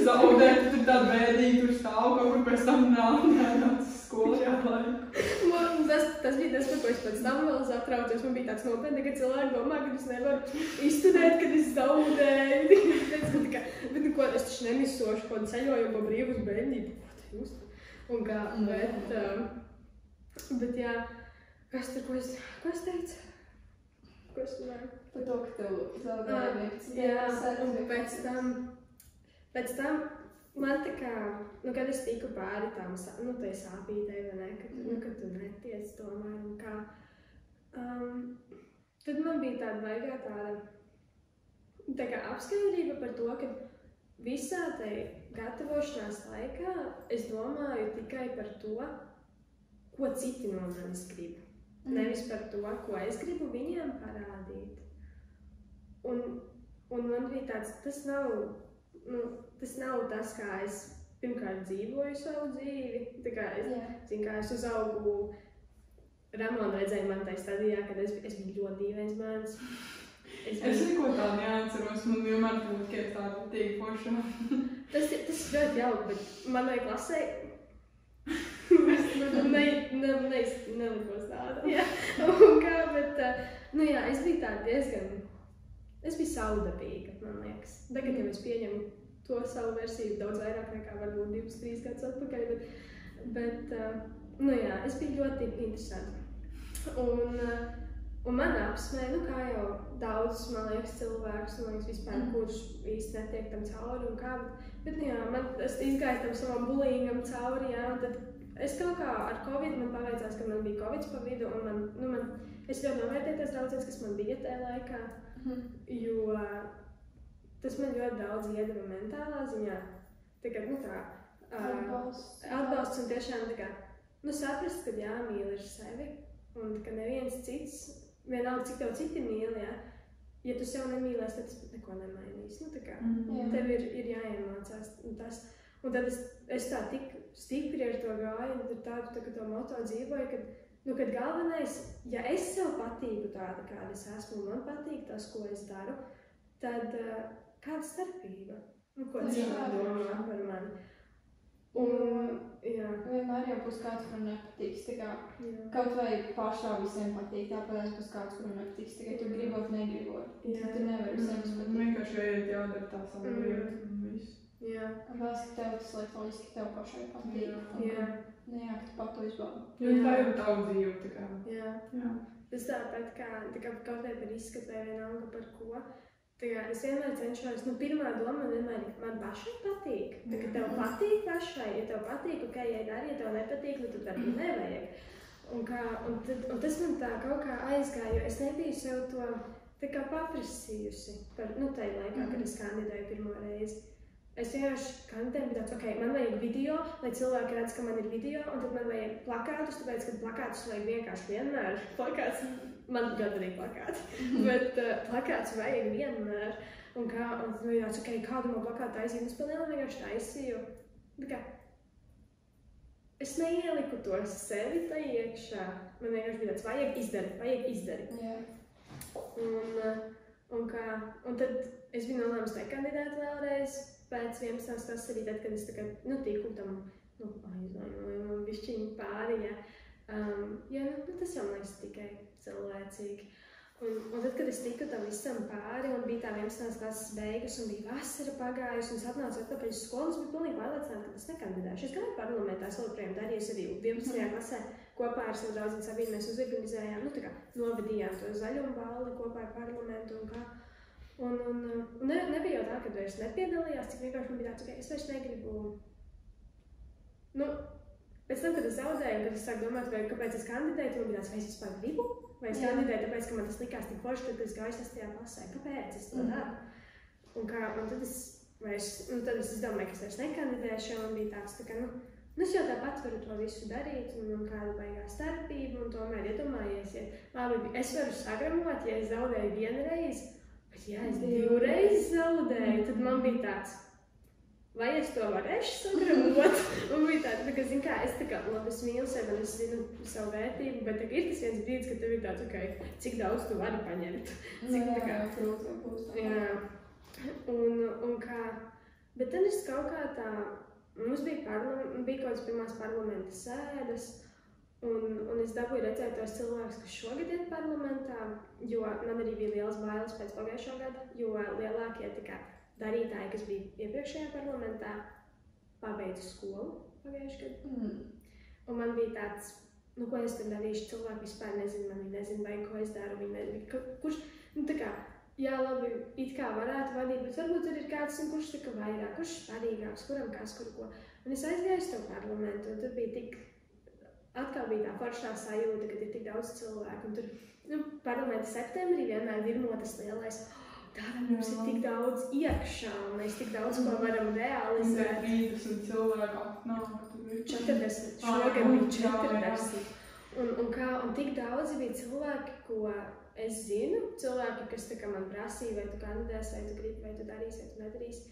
zaudēji, tu tur tādu bēdīgi tur stāv, kaut kur pēc tam nāc uz skolu laiku. Tas bija tas, par ko es pēc tam vēl satraucos. Man bija tāds nopietni, ka cilvēki domā, ka es nevaru izstudēt, kad es zaudēju. Bet ko, es taču nemisošu kaut ceļojumu pa brīvu uz Beļģiju. Un kā, bet jā, kas tur, ko es teicu? Ko es runāju? Par to, ka tev zaudēja. Jā, un pēc tam man tā kā, kad es tiku pāri tām, tai sāpītei, vai ne, kad tu netiec tomēr un kā, tad man bija tāda vaigā tā kā apskaidrība par to, ka visā tai gatavošanās laikā es domāju tikai par to, ko citi no manis grib. Nevis par to, ko es gribu viņiem parādīt. Un man bija tāds, tas nav tas, kā es pirmkārt dzīvoju savu dzīvi. Tā kā es uzaugu Ramona redzēja man tajā stadijā, kad es biju ļoti dīvains bērns. Es neko tādu neatceros, man vienmēr būtu, ka es tādu tīk foršā. Tas ļoti jauki, bet manai klasē nelikos tādu. Jā, un kā, bet, nu jā, es biju tāda diezgan, es biju saudabīga, man liekas. Tagad, ja es pieņemu to savu versiju daudz vairāk nekā varbūt 2-3 gadus atpakaļ, bet, nu jā, es biju ļoti interesanti. Un man apsmēja, nu kā jau daudzus, man liekas, cilvēkus, man liekas, vispār, kurš īsti netiek tam cauri un kā, bet nu jā, es izgāju tam savam bullyingam cauri, jā, un tad es kaut kā ar Covid, man paveicās, ka man bija Covids pa vidu, un es ļoti novērtēju tās draudzenes, kas man bija tajā laikā, jo tas man ļoti daudz iedeva mentālā ziņā, tā kā, nu tā, atbalsts un tiešām tā kā, nu saprast, ka jāmīl ir sevi, un ka neviens cits, vienalga, cik tev citi mīl, ja tu sev nemīlēs, tad tas neko nemainīs. Nu, tā kā, tev ir jāiemācās tas. Un tad es tā tik stipri ar to gāju, un tādu tā, to moto dzīvoju, kad galvenais, ja es sev patīku tāda, kāda es esmu, un man patīk tas, ko es daru, tad kāda starpība? Nu, ko cilvēki domā par mani? Un, jā. Vienmēr jau būs kāds, kuram nepatiks, tā kā kaut vai pašā visiem patīk, tāpēc būs kāds, kuram nepatiks, tikai tu gribot, negribot. Tu nevari visiem patīk. Vienkārši jāiet jādara tā savu lietu un viss. Jā. Un vēl, ka tev tas liek loģiski, ka tev pašai patīk. Jā. Jā, ka tu pat to izbaudu. Jo tā jau tavu dzīve, tā kā. Jā. Tas tāpat kā kaut vai par izskatu vai vienalga par ko. Tā kā es vienmēr cenšos, nu pirmā doma vienmēr ir, man pašai patīk. Tā kā tev patīk pašai, ja tev patīk, ok, ja dari, ja tev nepatīk, tad varbūt nevajag. Un tas man tā kaut kā aizgāja, jo es nebiju sev to tā kā paprasījusi par, nu tajā laikā, kad es kandidēju pirmo reizi. Es vienkārši kandidēju, bet tāds, ok, man vajag video, lai cilvēki redz, ka man ir video, un tad man vajag plakātus, tāpēc, ka plakātus vajag vienkārši vienmēr. Plakāts, man gan arī plakāti, bet plakāts vajag vienmēr. Un tad bija tāds, ok, kādu no plakātu taisīju, un es palielam vienkārši taisīju. Tā kā, es neieliku to sevi tā iekšā. Man vienkārši bija tāds, vajag izdarīt. Un tad es biju nolēmusi nekandidēt vēlreiz. Pēc 11. klases arī tad, kad es tiku tam aizvainojumam bišķiņu pāri, tas jau man liekas tikai cilvēcīgi. Un tad, kad es tiku tam visam pāri un bija tā 11. klases beigas un bija vasara pagājusi un es atnācu atpakaļ uz skolu, es biju pilnīgi pārliecināta, ka es nekandidēšu. Es gāju parlamentā, es joprojām darīju arī 11. klasē kopā ar savu draugu Sabīnu, mēs uzorganizējām, novedījām to zaļumu balli kopā ar parlamentu un kā. Un nebija jau tā, ka vairs nepiedalījās, cik vienkārši man bija tāds, ka es vairs negribu. Nu, pēc tam, kad es zaudēju, kad es sāku domāt, kāpēc es kandidēju, man bija tāds, vai es vispār gribu? Vai es kandidēju, tāpēc, ka man tas likās tik forši, kad es gāju 6. klasē. Kāpēc es to daru? Un tad es domāju, ka es vairs nekandidēšu, jo man bija tāds, es jau tāpat varu to visu darīt, un kāda baigā starpība, un tomēr iedomājies, es varu sagramot, ja es zaudēju vienreiz, bet ja es 2 reizes zaudēju, tad man bija tāds, vai es to varēšu sagramot? Man bija tāds, ka, zin kā, es mīlu sevi, un es zinu savu vērtību, bet ir tas viens brīdis, kad tev ir tāds, ok, cik daudz tu vari paņemt. Bet tad es kaut kā tā, mums bija kaut kādas pirmās parlamenta sēdes, un es dabūju redzēt tos cilvēkus, kas šogad ir parlamentā, jo man arī bija liels bailes pēc pagājušo gadu, jo lielākie darītāji, kas bija iepriekšējā parlamentā, pabeidza skolu pagājušajā gadu. Un man bija tāds, ko es tad darīšu, cilvēki vispār nezinu, vai ko es daru, viņi nezinu, kurš, jā, labi, it kā varētu vadīt, bet varbūt tur ir kāds, kurš vairāk, kurš svarīgāks, kuram kas, kur ko. Un es aizgāju uz to parlamentu, un tur bija atkal bija tā foršā sajūta, kad ir tik daudz cilvēku, un tur, parlamenta septembrī vienmēr virmo tas lielais, tāda mums ir tik daudz iekšā, un mēs tik daudz ko varam realizēt. 30 cilvēku apnāk, tur ir 40, šogad bija 40. Un tik daudzi bija cilvēki, ko es zinu, cilvēki, kas man prasīja, vai tu kandidēsi, vai tu gribi, vai tu darīsi, vai tu nedarīsi.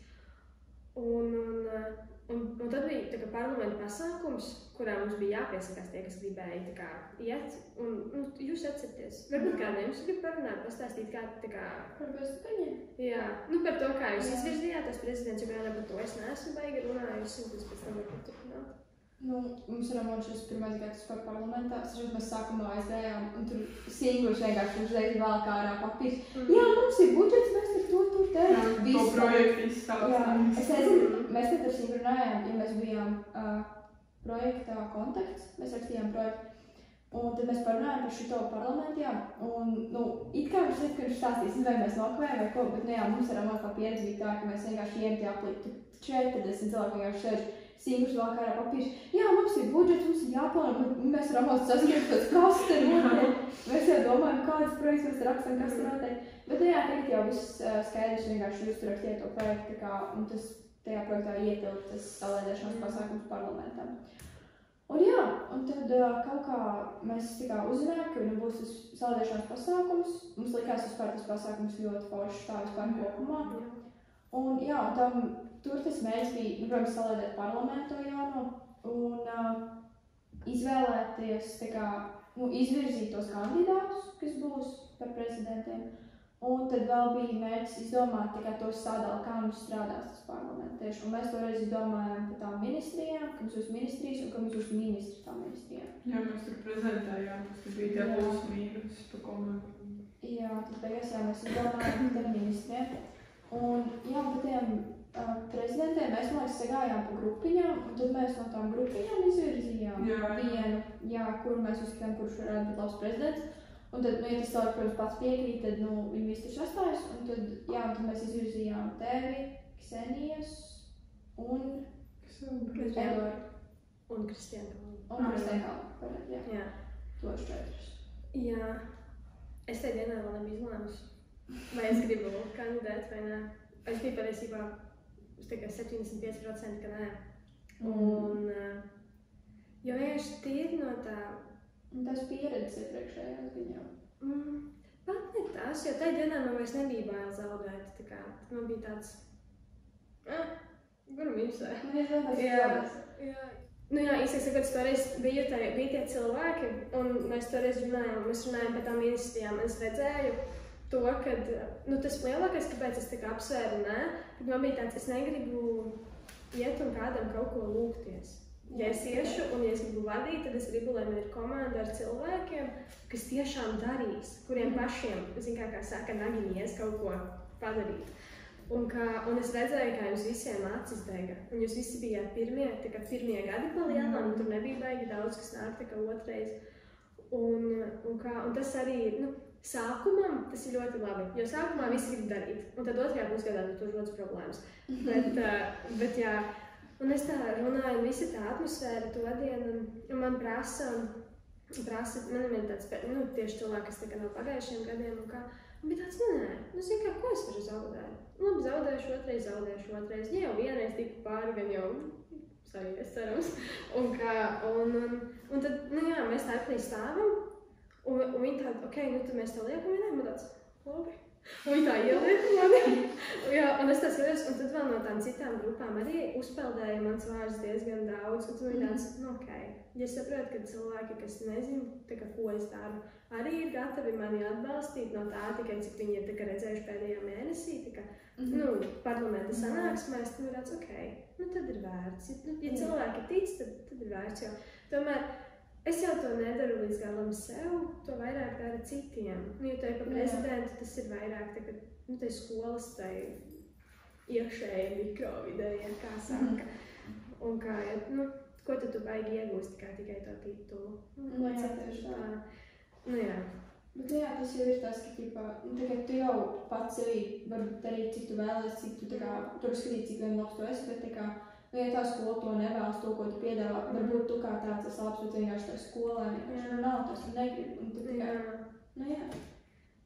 Un tad bija parlamenta pasākums, kurā mums bija jāpiesakās tie, kas gribēja tā kā iet, un jūs atcerieties. Varbūt kādiem jums grib parunāt, pastāstīt kā tā kā... Par bezskaņiem? Jā, par to, kā jūs izvirzījāties prezidents, jo gan par to es neesmu baigi runājusi, un pēc tam var turpināt. Mums Ramons šis pirmais gads par parlamentā, mēs sākumā aizgājām, un tur Singurs vienkārši uzreiz vēl kā ārā papīrs. Jā, mums ir budžets, mēs ar to te. To projektu izstāstām. Es nezinu, mēs tad ar Singuru runājām, ja mēs bijām projektā konteksts, mēs rakstījām projektu. Un tad mēs parunājām par šito parlamentā, un, it kā viņš zina, ka viņš stāstīs, vai mēs nokavējam vai ko, bet, jā, mums ar Ramonu kā pieredzi bija tā, ka mēs vienkārši ejam tie aplīti 40 cilvēku vienkārši sēž. Singurs vēl kā ārā papīrs. Jā, mums ir budžets, mums ir jāplāno, un mēs ar Ramonu saskatām, kas te notiek. Mēs jau domājam, kādas projekts mēs rakstam, kas te notiek. Bet, jā, tagad jau viss skaidrs, vienkārši jūs tur rakstiet to projektu, un tas tajā projektā ietilpt tas salēdēšanas pasākums parlamentam. Un jā, un tad kaut kā mēs uzzinājām, ka būs tas salēdēšanas pasākums. Mums likās vispār tas pasākums ļoti foršs tā vispār kopumā. Un jā, un tam tur tas mērķis bija, protams, salēdēt parlamentu jauno un izvēlēties, izvirzīt tos kandidātus, kas būs par prezidentiem. Un tad vēl bija mērķis izdomāt tos sādāli, kā mums strādās tas parlaments tieši. Un mēs toreiz izdomājām par tām ministrijām, ka mums būs ministrijas un ka mums būs ministri tām ministrijām. Jā, mēs tur prezentējām, tas bija tie plus mīnus pa komandu. Jā, tad beigās mēs izdomājām par ministriem. Un jā, par tiem prezidentiem mēs, man liekas, sagājām pa grupiņām, un tad mēs no tām grupiņām izvirzījām vienu, kuru mēs uzskatām, kurš varētu būt labs prezidents. Un tad, ja tas cilvēks, protams, pats piekrīt, tad, viņi visi tur sastājas, un tad mēs izvirzījām tevi, Ksenijas un Eduardu. Un Kristiānu. Un Kristiānu, jā. Tos 4. Jā. Es tajā dienā vēl nebiju izlēmusi, vai es gribu kandidēt vai nē. Es biju patiesībā 75%, ka nē. Un, jo vienkārši tīri no tā... Un tās pieredzes iepriekšējās viņām. Pat ne tās, jo tajā dienā man vairs nebija bail zaudēt. Tā kā, man bija tāds... Varam interesē. Jā. Īstenībā sakot, es toreiz biju tie cilvēki, un mēs toreiz runājām par tām ministrijām. Es redzēju to, ka tas lielākais, kāpēc es apsvēru, kad man bija tāds, es negribu iet un kādam kaut ko lūgties. Ja es iešu un ja es gribu vadīt, tad es gribu, lai man ir komanda ar cilvēkiem, kas tiešām darīs, kuriem pašiem, kā saka, nagiņies kaut ko padarīt. Un es redzēju, kā jums visiem acis dega. Un jūs visi bijāt pirmie gadi pa lielam, un tur nebija baigi daudz, kas nāk otrais. Un tas arī, sākumam tas ir ļoti labi, jo sākumā visi grib darīt. Un tad otrajā pusgadā tur rodas problēmas. Bet jā, un es tā runāju, un visi tā atmosfēra to dienu, un man prasa, man ir tāds, tieši cilvēki, kas no pagājušiem gadiem, un bija tāds, ko es varu zaudēt? Labi, zaudēšu otrais, ja jau vienreiz tiku pāri, gan jau sajies, cerams. Un tad, mēs tā apnī stāvam, un viņi tādi, tad mēs tā liekam vienai, man tāds, labi. Un viņi tā ieliek mani. Un es tā skatījos, un tad vēl no tām citām grupām arī uzpeldēja mans vārds diezgan daudz. Un tad viņi tāds, ja saprotu, ka cilvēki, kas nezina, ko es daru, arī ir gatavi mani atbalstīt no tā, tikai cik viņi ir redzējuši pēdējā mēnesī, parlamenta sanāksmēs, tad ir tāds, tad ir vērts. Ja cilvēki tic, tad ir vērts, jo tomēr es jau to nedaru līdz galam sev, to vairāk dara citiem. Jo tai pa prezidentu tas ir vairāk tai skolas, tai iekšēji mikrovidē, kā saka. Un ko tad tu baigi iegūsti kā tikai to titulu? Jā. Bet tas jau ir tas, ka tu jau pats sevī vari darīt, cik tu vēlies, cik tu tur skatīt, cik vien labs tu esi, bet ja tā skola to nevēlas, to, ko tu piedāvā, varbūt tu kā tāds esi labs, bet vienkārši tā skolā vienkārši nav, tas tu negribi. Un tu jā.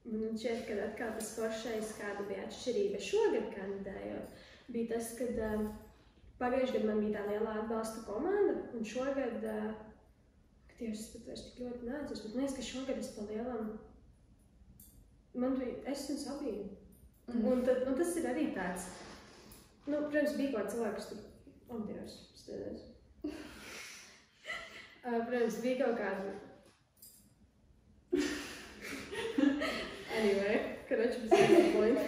Un šķiet, kad atkal tas foršais, kāda bija atšķirība šogad kandidējot, bija tas, kad pagājuši gadu man bija tā lielā atbalsta komanda, un šogad, tieši es pat vairs tik ļoti neatceros, bet man liekas, ka šogad es pa lielam, man bija es un Sabīna. Un tas ir arī tāds, protams, bija kaut cilvēki, kas tur Dievs, stēdēs. Protams, bija kaut kāda. Anyway, karoči, bez point.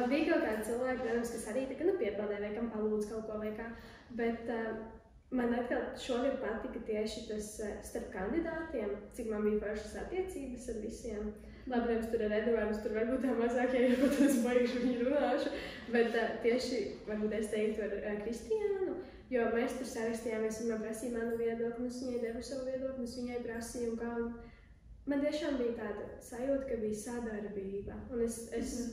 Bija kaut kāda cilvēka, protams, kas arī tā, piepildē vai kam palūdz kaut ko vai kā, bet man atkal šogad patika tieši tas starp kandidātiem, cik man bija foršas attiecības ar visiem. Labi, protams, tur ar Eduardu, tur varbūt tā mazāk, ja pat es baigšu viņu runāšu, bet tieši, varbūt es teiktu ar Kristiānu, jo mēs tur sarakstījāmies, viņa prasīja manu viedokli, es viņai devu savu viedokli, es viņai prasīju un kā. Man tiešām bija tāda sajūta, ka bija sadarbība, un es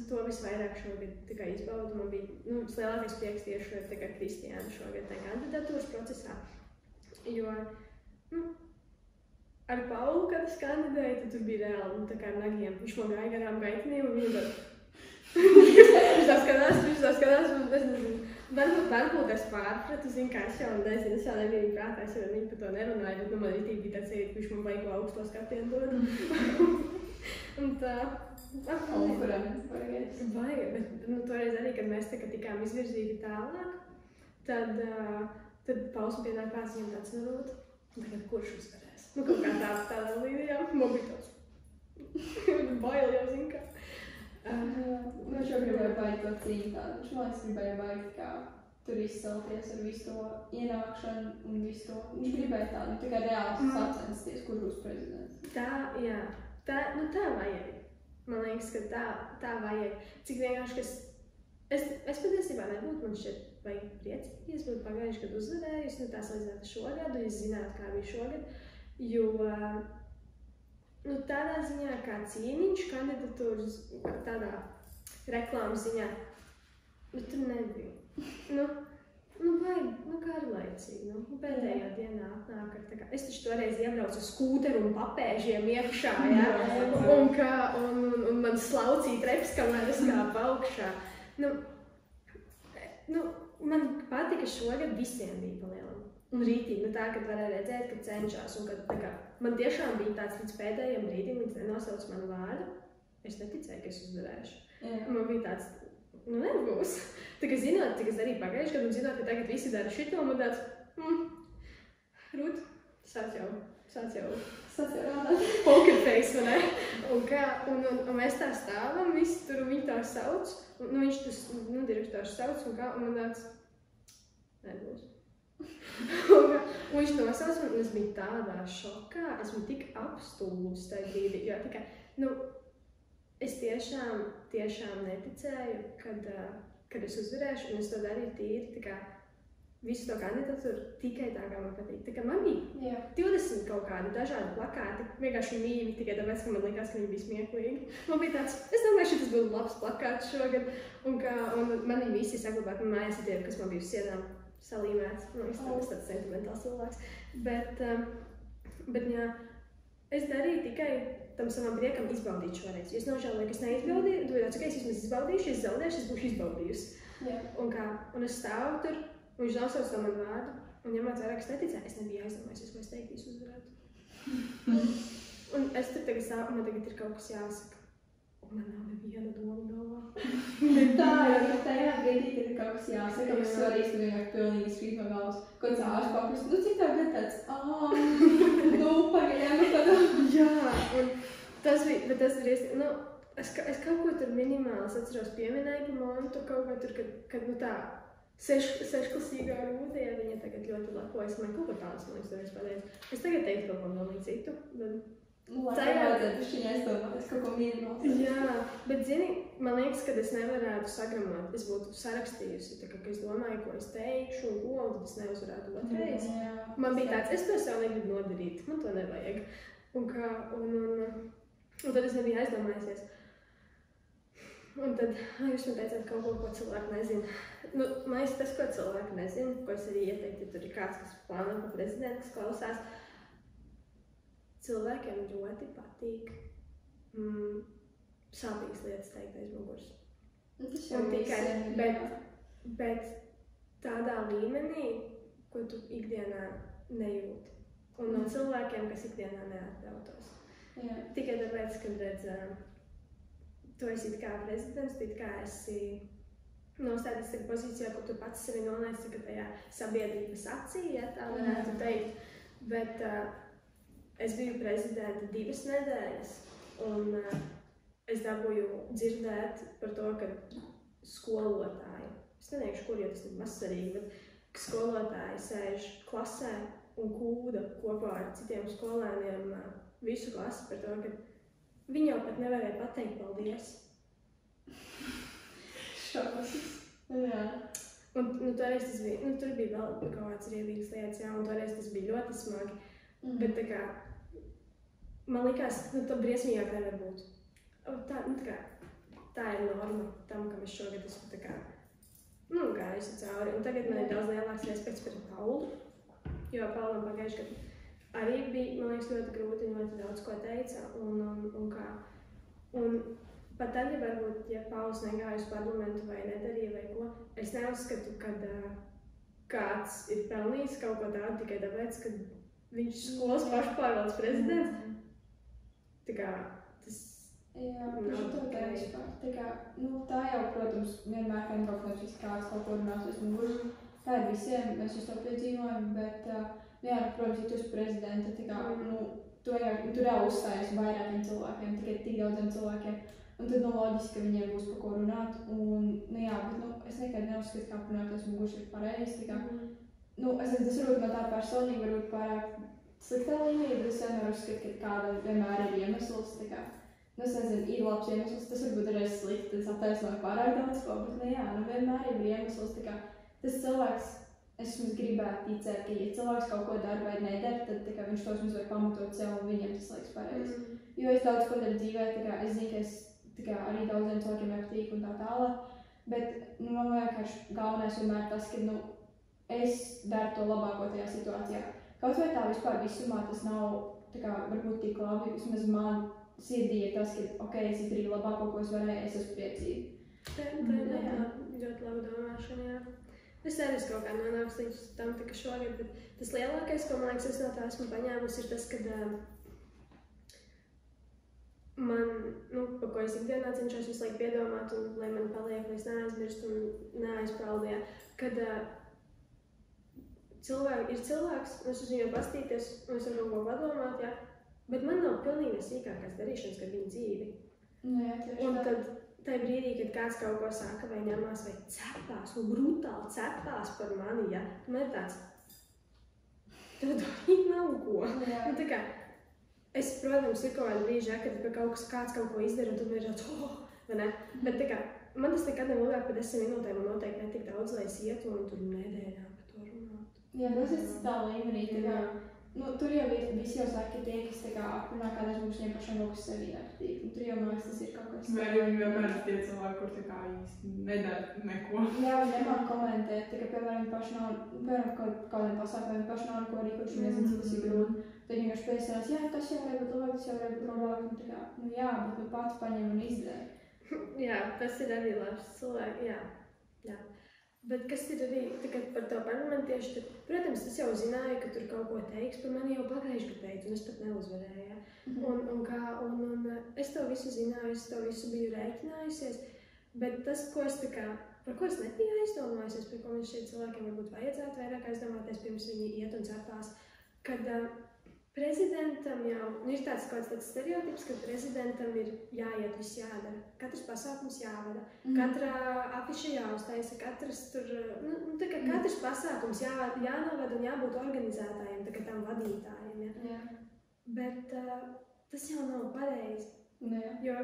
to visvairāk šogad tikai izbaudu. Man bija lielākais prieks tieši ar Kristiānu šogad tā kandidatūras procesā, jo ar Paulu, kad es kandidēju, tad tur bija reāli tā kā ar nagiem. Viņš man gāja garām gaitiniem, un viņa viņš tā skatās, un es nezinu. Varbūt es pārpratu, kā es jau nezinu, es jau nebiju prātā, es jau ar viņu par to nerunāju, bet man arī bija tāds sajūta, ka viņš man vajag augsto skatienu dod. Un tā... Konkurence vajag. Vajag, bet toreiz arī, kad mēs tikām izvirzīti tālāk, tad Pauls man pienāk pēc viņam tāds nerūt. Un tagad kurš uzvarēs? Kaut kā tādā līnijā, man bija tāds bail jau, zin kā. Viņš jau gribēja baigt to cīņu tādu. Viņš man liekas gribēja baigt kā tur izcelties ar visu to ienākšanu un visu to. Viņš gribēja tādu tikai reāli sacensties, kurš būs prezidents. Tā, jā. Tā vajag. Man liekas, ka tā vajag. Cik vienkārši, ka es patiesībā nebūtu, man šķiet, vajag priecīgi. Es būtu pagājuši gadu uzvarējusi, tā salīdzinātu šogadu, es zinātu, kā bija šogad. Jo tādā ziņā kā cīniņš kandidatūras, tādā reklāmas ziņā, tur nebija. Garlaicīgi, pēdējā dienā atnāk ar tā kā. Es taču toreiz iebraucu uz skūteru un papēžiem iekšā, un man slaucīja treps, kamēr es kāpu augšā. Man patika šogad visiem bija palielam. Un rītīgi, tā, kad varēja redzēt, ka cenšās, un kad tā kā, man tiešām bija tāds līdz pēdējiem rītim, līdz nenosauc manu vārdu, es neticēju, ka es uzvarēšu. Man bija tāds, nebūs. Tā kā zināt, cik es darīju pagājuši, kad un zināt, ka tagad visi dara šito, man tāds, Rūt, sāc jau rādāt. Poker face, vai ne? Un mēs tā stāvam, visi tur, un viņi tā sauc, un viņš tas, direktors sauc, un man tāds, nebūs. Un viņš nosauc, un es biju tādā šokā, es biju tik apstulbus tajā brīdī, jo tikai, es tiešām neticēju, kad es uzvarēšu, un es to darīju tīri, tā kā visu to kandidatūru tikai tā, kā man patīk. Tā kā man bija 20 kaut kādi dažādi plakāti, vienkārši mīvi, tikai tāpēc, ka man likās, ka viņi bija smieklīgi. Man bija tāds, es domāju, šitas būtu labs plakāts šogad, un mani visi saglabāt, man mājās ir tie, kas man bija uz sienām salīmēts. Es tāds sentimentāls cilvēks. Bet jā, es darīju tikai tam savam priekam izbaudīt šoreiz. Es nožēloju, ka es neizbaudīju, tu tāds, ka es vismaz izbaudīšu, es zaudēšu, es būšu izbaudījusi. Un es stāvu tur, un viņš nosauc to manu vārdu, un ņemot vērā, ka es neticēju, es nebiju aizdomājusies, ko es teiktu, es uzvarētu. Un es tur tagad stāvu, un man tagad ir kaut kas jāsaka. Un man nav neviena doma galvā. Tā, jo tajā brīdī ir kaut kas jāsaka, kas svarīgs, ka vienkārši pilnīgi skriet no galvas. Kaut kāds ārsts paprast, cik tā gan tāds, pagaļām ir tādā. Jā, un tas bija, es kaut ko tur minimāli, es atceros pieminēju pa montu, kaut ko tur, kad tā, sešklasīgā Rūta, ja viņa tagad ļoti lepojas, man kaut ko tāds, man liekas, pateicu. Es tagad teiktu kaut ko galīgi citu, bet... Vajadzētu šī aizdomāties kaut ko mīnimāls. Jā, bet zini, man liekas, ka es nevarētu sagramot. Es būtu sarakstījusi, tā kā es domāju, ko es teikšu un ko, un tad es neuzvarētu otrais. Man bija tāds, es to sev negribu nodarīt, man to nevajag. Un tad es nebiju aizdomājusies. Un tad, jūs man teicāt kaut ko, ko cilvēki nezina. Man liekas, tas, ko cilvēki nezina, ko es arī ieteiktu, ja tur ir kāds, kas plāno pa prezidentu, kas klausās, cilvēkiem ļoti patīk sāpīgas lietas teikt aiz muguras. Un tikai, bet tādā līmenī, ko tu ikdienā nejūti. Un no cilvēkiem, kas ikdienā neatļautos. Tikai tāpēc, kad redz, tu esi it kā prezidents, tu it kā esi nostāties tajā pozīcijā, kur tu pats sevi nonāc tajā sabiedrības acī, ja tā varētu teikt. Bet es biju prezidenta 2 nedēļas, un es dabūju dzirdēt par to, ka skolotāji, es neteikšu, kur, jo tas ir mazsvarīgi, bet skolotāji sēž klasē un kūda kopā ar citiem skolēniem visu klasi par to, ka viņi jau pat nevarēja pateikt paldies. Šausmas. Jā. Un toreiz tas bija, tur bija vēl kaut kāds riebīgas lietas, jā, un toreiz tas bija ļoti smagi. Bet tā kā, man likās, tā briesmīgāk nevar būt. Tā ir norma tam, kam es šogad esmu tā kā, gājusi cauri. Un tagad man ir daudz lielāks respekts par Paulu, jo Paulam pagājuši, kad arī bija, man liekas, ļoti grūti un ļoti daudz ko teica. Un pat tad, ja varbūt, ja Pauls negāja uz parlamentu vai nedarīja vai ko, es neuzskatu, ka kāds ir pelnījis kaut ko tādu tikai tāpēc, ka viņš skolas pašpārvaldes prezidents. Tā kā tas nav tikai. Tā jau, protams, vienmēr kaut kāds kāds kaut ko runās uz muguras. Tā ir visiem, mēs uz to piedzīvojam, bet, protams, ja tu esi prezidenta, tā kā, tu reāli uzstājies vairākiem cilvēkiem, tikai tik daudziem cilvēkiem. Un tad loģiski, ka viņiem būs par ko runāt. Bet es nekad neuzskatu, ka aprunāties muguras ir pareizi. Es nezinu, tas varbūt no tā personīgi varbūt pārāk sliktā līmenī, bet es vienmēr uzskatu, ka kādam vienmēr ir iemesls. Es nezinu, ir labs iemesls, tas varbūt ir slikti, tas attaisnoja pārāk daudz ko, bet vienmēr ir iemesls. Tas cilvēks, es gribētu ticēt, ka ja cilvēks kaut ko dara vai nedara, tad viņš tos mums var pamatot sev un viņiem tas liekas pareizi. Jo es daudz ko daru dzīvē, es zinu, ka es arī daudziem cilvēkiem nepatīk un tā tālāk, bet man vienkārši galvenais vienmēr tas, ka es daru to labāko tajā situācijā. Kaut vai tā vispār visumā tas nav varbūt tik labi, vismaz man sirdī ir tas, ka es izdarīju labāko, ko es varēju, es esmu priecīga. Tā ir ļoti laba domāšana, jā. Es arī kaut kā nonāks līdz tam tika šogad, bet tas lielākais, ko man liekas, es no tā esmu paņēmusi, ir tas, ka man, pa ko es ikdienā cenšos visu laiku piedomāt, un lai man paliek, lai es neaizmirstu un neaizpaldīju, kad ir cilvēks, un es uz viņu pastīties, un es varu kaut ko padomāt, jā, bet man nav pilnīgi sīkākās darīšanas, kad viņa dzīvi. Un tad tajā brīdī, kad kāds kaut ko saka vai ņemās vai cepās, un brutāli cepās par mani, ja, man ir tāds, tev darīt nav ko. Tā kā, es, protams, ir kaut kādi brīži, kad kāds kaut ko izdara, un tu ir tāds, vai ne? Bet tā kā, man tas nekad nav ilgāk par 10 minūtēm, un noteikti netik daudz, lai es ietu un tur nedēļām par to runāt. Jā, tas ir tā līmenī, tur jau ir, visi jau saka, ka tie, kas aprunā kādreiz mums viņiem pašiem kaut kas sevī nepatīk. Tur jau mājas tas ir kaut kas. Vai viņi vienmēr ir tie cilvēki, kur īsti nedara neko. Jā, viņi nemāk komentēt, piemēram, paši nav, kādiem pasākumiem paši nav neko arī, kurš nezinu, cik tas ir grūti. Tad viņi vienkārši pēcinās, jā, tas jau varētu būt labāk, tas jau varētu būt labāk. Jā, bet pats paņem un izdara. Jā, tas ir arī labs cilvēki, jā. Bet kas ir arī par to parlamentiešu, tad, protams, es jau zināju, ka tur kaut ko teiks, par mani jau pagājuši, ka teicu, un es pat neuzvarēju, jā. Un es to visu zināju, es to visu biju rēķinājusies, bet tas, par ko es nebiju aizdomājusies, par ko man šeit cilvēkiem varbūt vajadzētu vairāk aizdomāties, pirms viņi iet un cepās, kad prezidentam jau, ir tāds stereotips, ka prezidentam ir jāiet, viss jādara. Katrs pasākums jāvada, katra afiša jāuztaisa, katrs pasākums jānovada un jābūt organizētājiem, tam vadītājiem. Ja? Bet tas jau nav pareizi. Jo,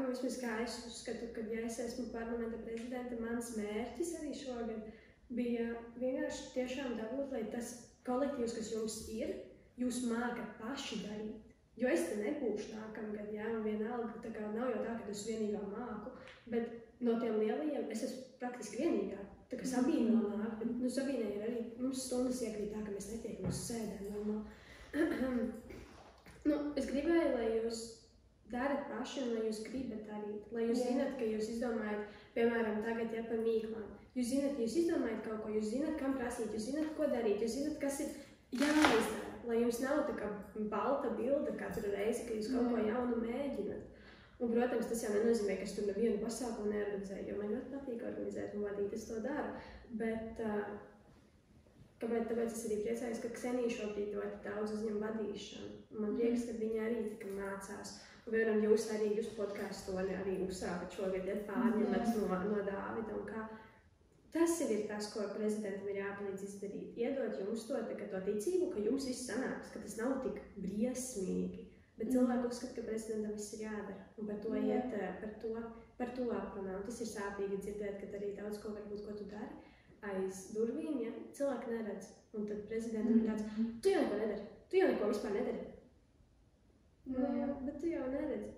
vismaz kā es uzskatu, kad ja es esmu parlamenta prezidenta, mans mērķis arī šogad bija vienkārši tiešām dabūt, lai tas kolektīvs, kas jums ir, jūs mākat paši darīt. Jo es te nebūšu nākamgad, jā, un vienalga, nav jau tā, ka es vienīgā māku, bet no tiem lielajiem es esmu praktiski vienīgā. Tā kā Sabīna nāk, bet Sabīnai ir arī, mums stundas iekrīt tā, ka mēs netiekam uz sēdēm normāli. Es gribēju, lai jūs darat paši un lai jūs gribat darīt, lai jūs zināt, ka jūs izdomājat, piemēram, tagad par mīklām. Jūs zināt, jūs izdomājat kaut ko, jūs zināt, kam prasīt, jūs zināt, ko darīt, jūs zināt, kas ir jāizdara, lai jums nav tā kā balta bilde katru reizi, ka jūs kaut ko jaunu mēģināt. Un, protams, tas jau nenozīmē, ka es tur nevienu pasākumu neorganizēju, jo man ļoti patīk organizēt un vadīt, es to daru. Bet tāpēc es arī priecājos, ka Ksenija šobrīd ļoti daudz uzņem vadīšanu. Man prieks, ka viņa arī tika mācās. Un, piemēram, jūs podcastu arī uzsākat šogad, ja pārņemat no Dāvida un kā. Tas ir tas, ko prezidentam ir jāpalīdz izdarīt. Iedot jums to ticību, ka jums viss sanāks, ka tas nav tik briesmīgi. Bet cilvēki uzskata, ka prezidentam viss ir jādara. Un par to iet, par to aprunā. Un tas ir sāpīgi dzirdēt, ka arī daudz ko varbūt, ko tu dari aiz durvīm, ja cilvēki neredz. Un tad prezidentam ir tāds, tu jau neko nedari, tu jau neko vispār nedari. Bet tu jau neredzi.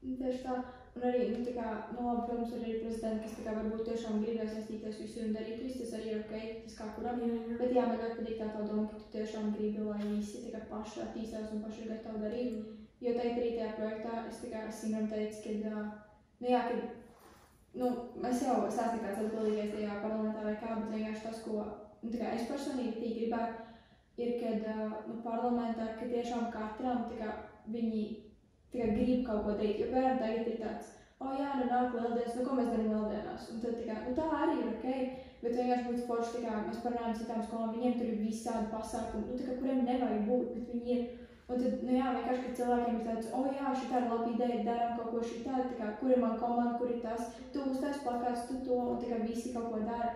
Tieši tā. Un arī, protams, arī prezidenti, kas varbūt tiešām grib iesaistīties visu un darīt visu, tas arī ir ok, tas kā kuram. Bet jā, man ļoti patīk tā doma, ka tu tiešām gribi, lai visi paši attīstās un paši ir gatavi darīt. Jo teikt arī tajā projektā, es Simram teicu, ka, es jau stāstīju kāds atbildīgais tajā parlamentā vai kā, bet vienkārši tas, ko es personīgi gribētu, ir, kad parlamentā, ka tiešām katram viņi grib kaut ko darīt, jo piemēram tagad ir tāds, nāk lieldienas, ko mēs darām lieldienās, un tad tā arī ir ok, bet vienkārši būtu forši, mēs parunājam citām skolām, viņiem tur ir visādi pasākumi, kuriem nevajag būt, bet viņi ir, un tad, vienkārši, kad cilvēkiem ir tāds, šitā ir laba ideja, darām kaut ko šitā, kur ir man komanda, kur ir tas, tu uztais plakāts, tu to, un visi kaut ko dara.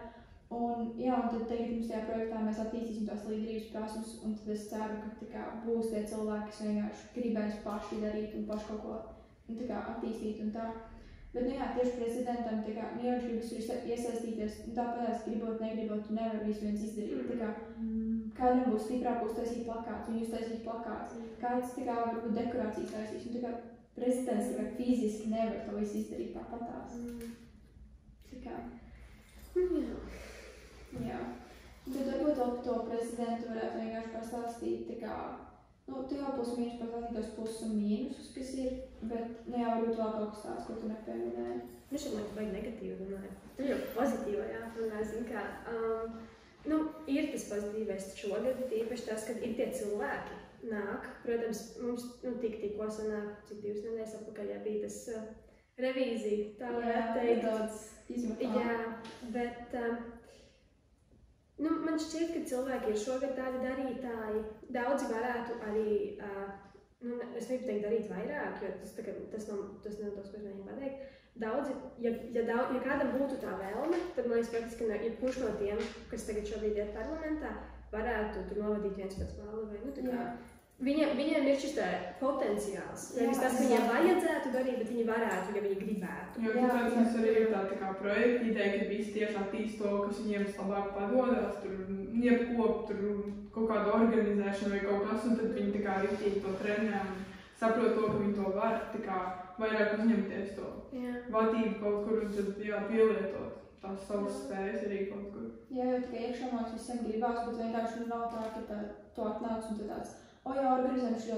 Un tad tagad mums tajā projektā mēs attīstīsim tās līderības prasmes, un tad es ceru, ka būs tie cilvēki, kas vienkārši gribēs paši darīt un paši kaut ko attīstīt un tā. Bet, tieši prezidentam, ja viņš grib visur iesaistīties, tāpēc gribot, negribot, tu nevar visu viens izdarīt. Kādam būs stiprāk uztaisīt plakāts, un jūs taisīt plakāts, kāds varbūt dekorācijas taisīs, un prezidents fiziski nevar to visu izdarīt tāpatās. Jā. Tad varbūt vēl par to prezidentu varētu vienkārši pastāstīt, tu jau plus-mīnus pastāstīt tos plusus un mīnusus, kas ir, bet, varbūt vēl kaut kas tāds, ko tu nepieminēji. Es domāju, ka vajag negatīvi runāju. Tu jau pozitīvā jāprunā, zin kā. Ir tas pozitīvais šogad, īpaši tas, kad ir tie cilvēki nāk. Protams, mums tikko sanāk, cik 2 nedēļas atpakaļ, bija tas revīzija, tā varētu teikt. Daudz izmetā. Jā, bet man šķiet, ka cilvēki ir šogad tādi darītāji. Daudzi varētu arī, es negribu teikt darīt vairāk, jo tas nav tas, ko es mēģinu pateikt. Daudzi, ja kādam būtu tā vēlme, tad man liekas praktiski, ka jebkurš no tiem, kas tagad šobrīd iet parlamentā, varētu tur novadīt viens pēc māla vai, Viņiem ir šis potenciāls. Nevis tas, ka viņiem vajadzētu darīt, bet viņi varētu, ja viņi gribētu. Jo tāpēc mums arī ir tā projekta ideja, ka visi tieši attīst to, kas viņiem labāk padodas, jebko, kaut kādu organizēšanu vai kaut kas, un tad viņi riktīgi to trenē un saprot to, ka viņi to var vairāk uzņemties to vadību kaut kur un tad pielietot tās savas spējas arī kaut kur. Jā, jo iekšā mums visiem gribās, bet vienkārši nav tā, ka to atnāc un tad tāds. Organizējam šo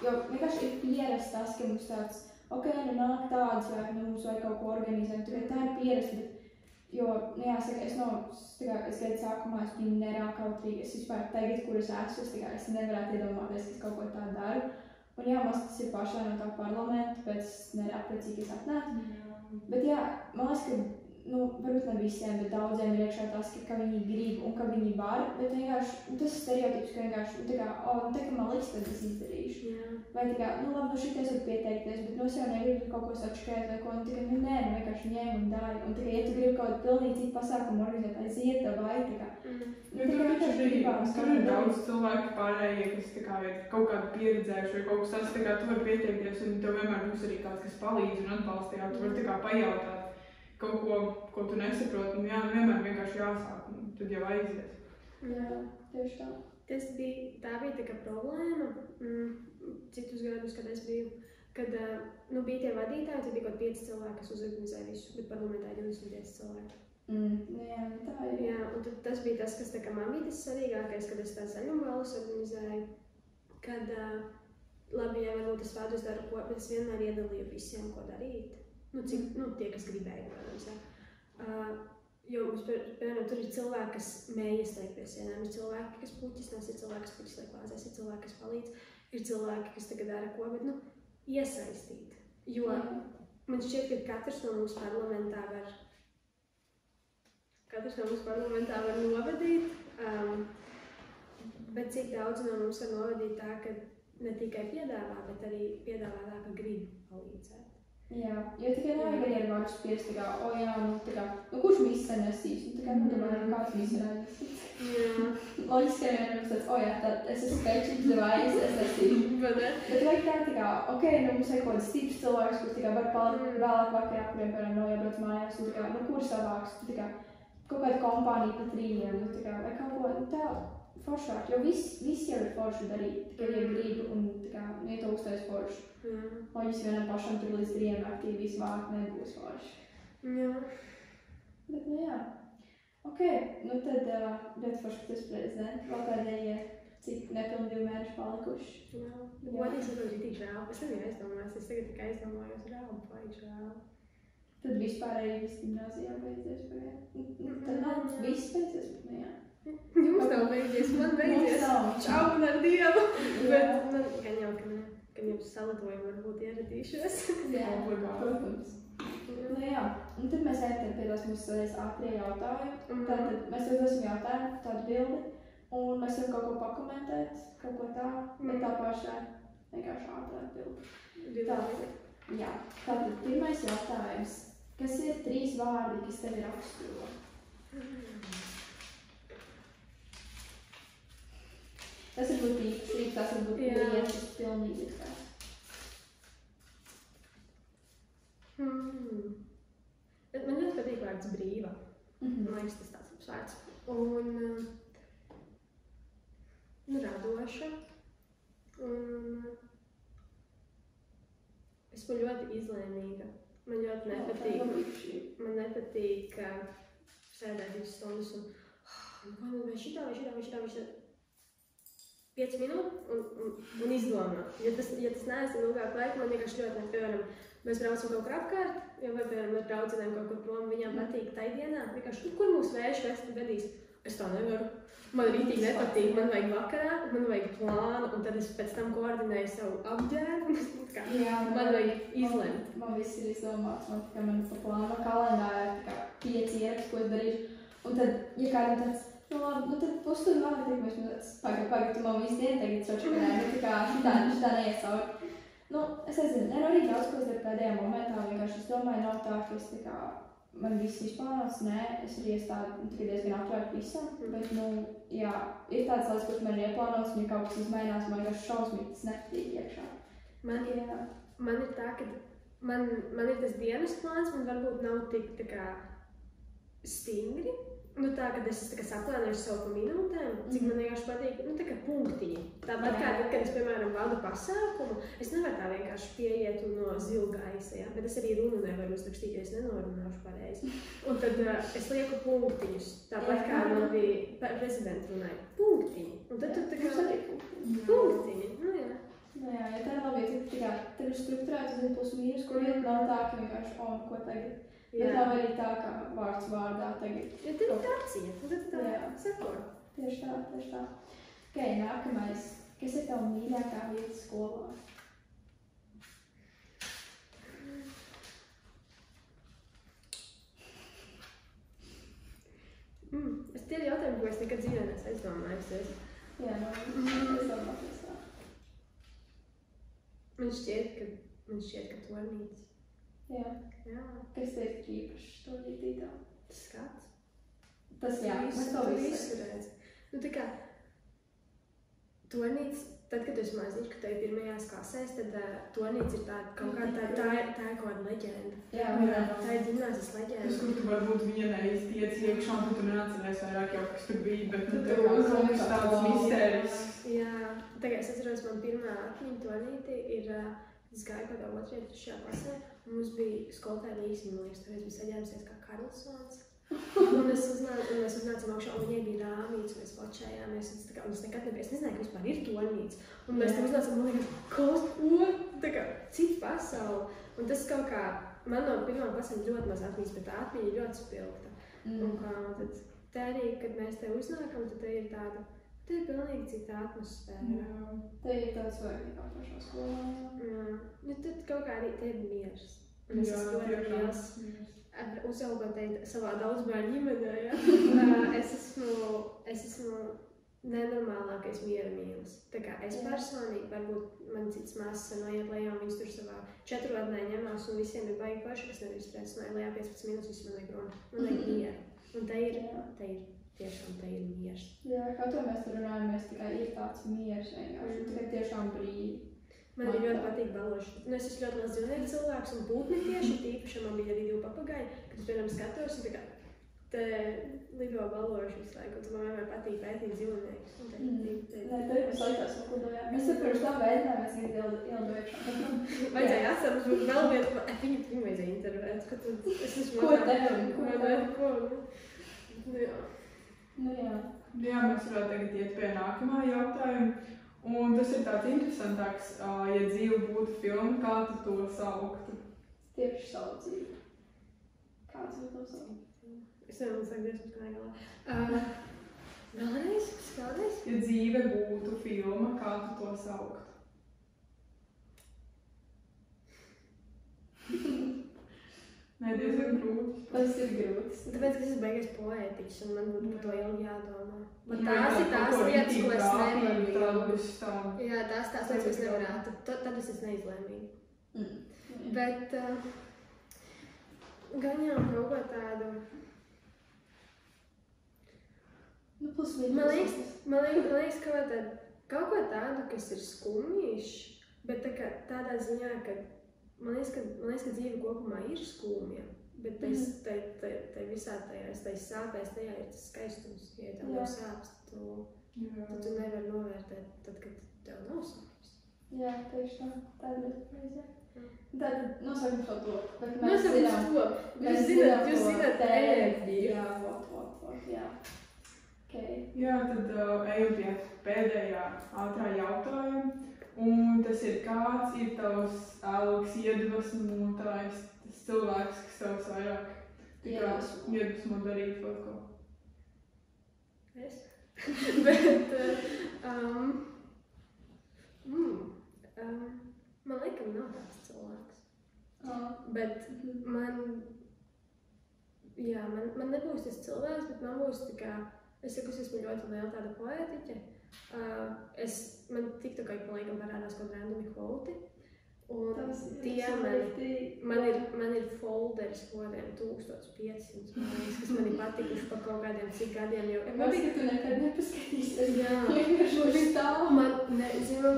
jo vienkārši ir pierasts tas, ka mums tāds, nāk tāds, vai mums vajag kaut ko organizēt, tā ir pierasts, bet, jo, jāsaka, es gadu sākumā es biju nereāli kautrīga, es vispār tagad, kur es esmu, es nevarētu iedomāties, ka es kaut ko tā daru, un maz tas ir pašā no tā parlamenta, tāpēc es nereāli priecīgi es atnācu, bet man liekas, ka varbūt ne visiem, bet daudziem ir iekšā tas, ka viņi grib un ka viņi var, bet vienkārši tas stereotips, ka vienkārši, ka man liks, tad es izdarīšu. Vai labi, šitais var pieteikties, bet es jau negribu kaut ko sačkrēt vai ko, vienkārši ņem un dari. Un ja tu gribi kaut pilnīgi citu pasākumu organizēt, aiziet vai, Tur ir daudz cilvēku pārējie, kas ir kaut kādu pieredzējuši vai kaut kas tāds, tu vari pieteikties un tev vienmēr būs arī kāds, kas palīdz un atbalstījā, tu vari pajautāt kaut ko tu nesaproti, un vienmēr vienkārši jāsāk, un tad jau aizies. Jā, tieši tā. Tā bija tā kā problēma, citus gadus, kad es biju, kad bija tie vadītāji, tad bija kaut 5 cilvēki, kas uzorganizēja visu, bet parlamentā 25 cilvēki. Jā, tā ir. Jā, un tad tas bija tas, kas man bija tas svarīgākais, kad es tā zaļumbalus organizēju, kad, labi, ja varbūt es vādu daru ko, bet es vienmēr iedalīju visiem, ko darīt. Tie, kas gribēja, protams. Jo mums, piemēram, tur ir cilvēki, kas mējas liek pie sienām, ir cilvēki, kas puķis nes, ir cilvēki, kas puķis liek vāzēs, ir cilvēki, kas palīdz, ir cilvēki, kas tagad dara ko, bet, iesaistīt. Jo man šķiet, ka katrs no mums parlamentā var novadīt, bet cik daudz no mums var novadīt tā, ka ne tikai piedāvā, bet arī piedāvā tā, ka grib palīdzēt. Jā, jo tikai nevajag arī ar vārdu spiest, tā kā, kurš misa nesīs? Domāju, kāds misa nesīs. Loģiski, ka vienam tāds, es esmu spēcīgs devājs, es nesīšu. Bet vajag tā kā, mums vajag kaut kāds stiprs cilvēks, kurš var palikt vēlāk vakarā, kuriem, piemēram, nav jābrauc mājās, kurš savāks, kaut kāda kompānija pat rīņiem, vai kaut ko tā foršāk, jo viss jau ir forši darīt, tikai ja grib un ja to uztais forši. Loģiski vienam pašam tur līdz 3 naktī visu vārdu nebūs forši. Jā. Bet, jā. Ok, tad ļoti forši, ka tu esi prezidents. Vēl tādēļ, cik nepilni 2 mēneši palikuši. Jā. Godīgi sakot, ir žēl. Es nebiju aizdomājos, es tagad tikai aizdomājos reāli, baigi žēl. Tad vispārēji viss gimnāzijā beidzies pagājuši. Tad nav viss beidzies, bet jā. Jums nav beidzies, man beidzies. Čau un ar Dievu. Bet man gan jau, ka jums salidojumi varbūt ieradīšos. Jā, protams. Jā, un tad mēs ejam pie tās mūsu ātrie jautājumi. Tātad mēs uzdosim jautājumu, tādu bildi, un mēs varam kaut ko pakomentēt, kaut ko tā, bet tā pašā vienkārši ātrā bildi. Jā, tātad pirmais jautājums. Kas ir 3 vārdi, kas tevi raksturo? Tas var būt īpašības, tas var būt lietas, pilnīgi kā. Bet man ļoti patīk vārds brīva. Man liekas, tas tāds labs vārds. Un radoša. Un esmu ļoti izlēmīga. Man ļoti nepatīk sēdēt 2 stundas un vai šitā. 5 minūtes un izdomāt. Ja tas neesam ilgāk laiku, man vienkārši ļoti nepiemēram. Mēs braucam kaut kur apkārt, jo vai, piemēram, ar draudzenēm kaut kur prom, viņām patīk tai dienā. Vienkārši, kur mūsu vējš vedīs? Es tā nevaru. Man rītīgi nepatīk, man vajag vakarā, man vajag plānu, un tad es pēc tam koordinēju savu apģērbu. Man vajag izlemt. Man viss ir izdomāts, man pa plānu kalendārā 5 ieraksti, ko es darīšu. Un tad, ja kādam tāds, tad pusstundu vēl netīk, mēs pagaid, tu man visu dienu tagad sočakarē, šitā neiet cauri. Es nezinu, arī daudz, ko es daru pēdējā momentā, vienkārši es domāju, nav tā, ka es man viss izplānots, nē, es arī esmu tikai diezgan atvērta visam, bet, jā, ir tāds laiks, kurš man ir ieplānots, un ja kaut kas izmainās, man vienkārši šausmīgi tas nepatīk iekšā. Man ir tā, ka man ir tas dienas plāns, man varbūt nav tik tā kā stingri. Tā, kad es saplānoju sev pa minūtēm, cik man vienkārši patīk, tā kā punktiņi. Tāpat kā tad, kad es, piemēram, vadu pasākumu, es nevaru tā vienkārši pieiet un no zilgaisa, ja? Bet es arī runu nevaru uzrakstīt, ja es nenorunāšu pareizi. Un tad es lieku punktiņus, tāpat kā man bija prezidenta runāja. Punktiņi. Un tad tu tā kā punktiņi. Jā, ja tā ir labi, ja tev ir strukturēts, tas ir plus mīnus, kur iet nav tā, ka vienkārši, ko tagad. Bet nav arī tā, kā vārds vārdā tagad. Ja tev ir tācija, tad tā sako. Tieši tā. Ok, nākamais. Kas ir tavu mīļākā vieta skolā? Tie ir jautājumi, ko es nekad dzīvē neesmu aizdomājusies. Jā, es domāju, tā. Man šķiet, ka tornītis. Jā. Kas tev ir īpašs tornītī tev? Skats. Tas jā, mēs to visu redz. Tā kā tornītis, tad, kad tu esi maziņš, kad tev ir pirmajās klasēs, tad tornītis ir tāda kaut kāda, tā ir kaut kāda leģenda. Jā, tā ir gimnāzijas leģenda. Es, kur tu varbūt vienreiz tiec iekšā, un tu neatceries vairāk jau, kas tur bija, bet tu tāds mistērijs. Jā, tagad es atceros, man pirmā atmiņa tornītī ir, es gāju kādā 2. 3. klasē, un mums bija skolotāja Līsma, man liekas, toreiz bija saģērusies kā Karlsons. Un mēs uznācām augšā, un viņai bija rāmīts, un mēs fočējāmies, un es nekad nebiju, es nezināju, ka vispār ir tornīts. Un mēs tam uznācām, man liekas, kaut ko, tā kā cita pasaule. Un tas kaut kā, man no pirmām klasēm ļoti maz atmiņas, bet tā atmiņa ļoti spilgta. Un kā tad te arī, kad mēs te uznākam, tad te ir tāda Te ir pilnīgi cita atmosfēra. Te ir tāds vajag nekā pašā skolā. Jā. Nu, tad kaut kā arī te ir miers. Un es esmu ļoti liels. Uzaugot savā daudzbērnu ģimenē, ja? es esmu nenormālākais miera mīlis. Tā kā es personīgi, varbūt man cits māsas noiet lejā, un viņas tur savā 4 gadnē ņemās, un visiem ir baigi paši, es nevis strēsnoju lejā 15 minūtes, visi man vajag runa. Man vajag mieru. Un te ir tiešām te ir miers. Jā, kā to mēs runājam, mēs tikai ir tāds miers vienkārši, tikai tiešām brīvi. Man arī ļoti patīk baloši. Nu, es esmu ļoti liels dzīvnieku cilvēks un putni tieši tīpaši, man bija arī 2 papagaļi, kad es piemēram skatos, un tā kā te lido baloši visu laiku, un tu man vienmēr patīk pētīt dzīvniekus. Nē, te ir slikās uklidojām. Mēs te pirms tam veidinājām, mēs gribu ieldu iekšā. Vajadzēja atceros, bet vēl vienu, viņu vajadzēja intervēt, ka tu, es esmu Ko tev? Ko? Nu jā. Nu jā. Jā, mēs varētu tagad iet pie nākamā jautājuma. Un tas ir tāds interesantāks, ja dzīve būtu filma, kā tu to sauktu? Tieši savu dzīvi. Kā tu to sauktu? Es nevaru sākt dziesmas kā galā. Vēlreiz? Ja dzīve būtu filma, kā tu to sauktu? Nē, diezgan grūti. Tas ir grūti. Tāpēc, ka es esmu beigies poētiķis un man būtu par to ilgi jādomā. Bet tās ir tās lietas, ko es nevaru. Jā, tās lietas, ko es nevarētu. Tad es esmu neizlēmīgi. Bet gan jau kaut ko tādu. Nu, plus Man liekas kaut ko tādu, kas ir skumjīši, bet tādā ziņā, ka Man liekas, ka dzīve kopumā ir skumja, bet tai visā tajā sāpēs, tajā ir tas skaistums. Ja tev nav sāpes, tad tu nevari novērtēt, tad, kad tev nav sāpes. Jā, tieši tā. Tā ir ļoti pareizā. Tad nosaukim šo to. Nosaukim to. Jūs zināt enerģiju. Jā, vot, jā. Okay. Jā, tad ejam pie pēdējā ātrā jautājuma. Un tas ir kāds ir tavs ēlogs iedvesmotājs, tas cilvēks, kas tavs vairāk iedvesmo darīt kaut ko? Es? Bet, man laikam nav tāds cilvēks. Bet man nebūs tas cilvēks, bet man būs tā kā, es saku, es esmu ļoti liela tāda poētiķe. Man tiktu, ka laikam parādās kaut randumi kvoti. Un tie man ir folderis kodiem 1500 mājas, kas man ir patikuši pa kaut kādiem cik gadiem. Man bija, ka tu nekad nepaskatīsies. Jā. Man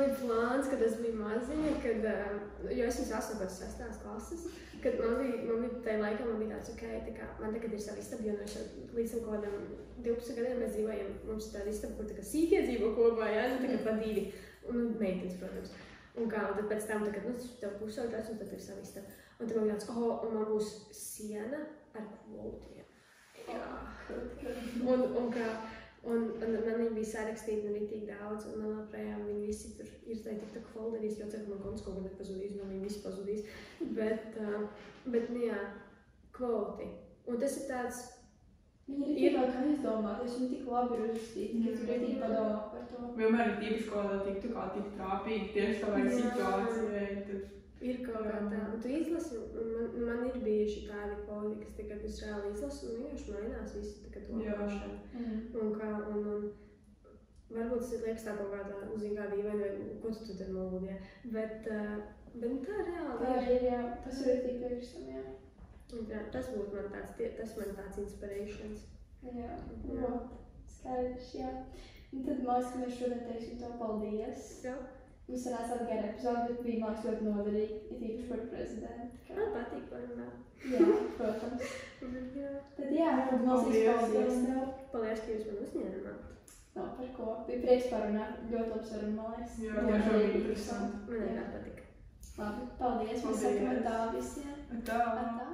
bija plāns, kad es biju maziņa, jo es esmu 8. klases, kad man bija tajā laikā, man bija tāds, man tagad ir savi istabi, jo mēs līdz kaut kādam 12 gadiem mēs dzīvojam, mums ir tāda istaba, kur tā kā sīkie dzīvo kopā, jā, tagad pa 2, un meitenes, protams. Un tad pēc tam, tev pusotrs, un tad ir savi istaba. Un tad man bija tāds, un man būs siena ar kvotiem. Jā. Un man bija sarakstīti ritīgi daudz, un man labprājām viņi visi tur ir tā TikTok folderīs, jo ceru, ka man konts kaut kad nepazudīs, man viņi visi pazudīs. Bet jā, kvoti. Un tas ir tāds... Viņi ir tikai kā izdomāties, viņi tik labi ir uzrakstīti, ka tu ritīgi padomā par to. Vienmēr ir tīpaši kaut kādā TikTokā tik trāpīgi tieši tavai situācijai. Ir kaut kā tā. Un tu izlasi, un man ir bijuši tādi kvoti, kas tagad es reāli izlasu, un vienkārši mainās visi tagad to pašā. Un varbūt tas liekas tā kaut kādā uzīgā dīvaini, vai ko tu te mūdi, jā. Bet tā reāli. Tā ir, jā. Tas ir tik priekšstam, jā. Jā, tas būtu man tāds inspirations. Jā, skaidrs, jā. Un tad, mājas, ka mēs šodien teiksim tev paldies. Jā. Mums sanās tāda gara epizode, bet bija mājas ļoti noderīgi, ir īpaši par prezidentu. Man patīk parunāt. Jā, protams. Tad jā, tad paldies tev. Paldies, ka jūs man uzņēmāt. Nav par ko. Bija prieks parunāt, ļoti labs saruna, man liekas. Jā, tiešām interesanti. Man arī patika. Labi, paldies. Mēs sakam tā visiem. Tā. Tā.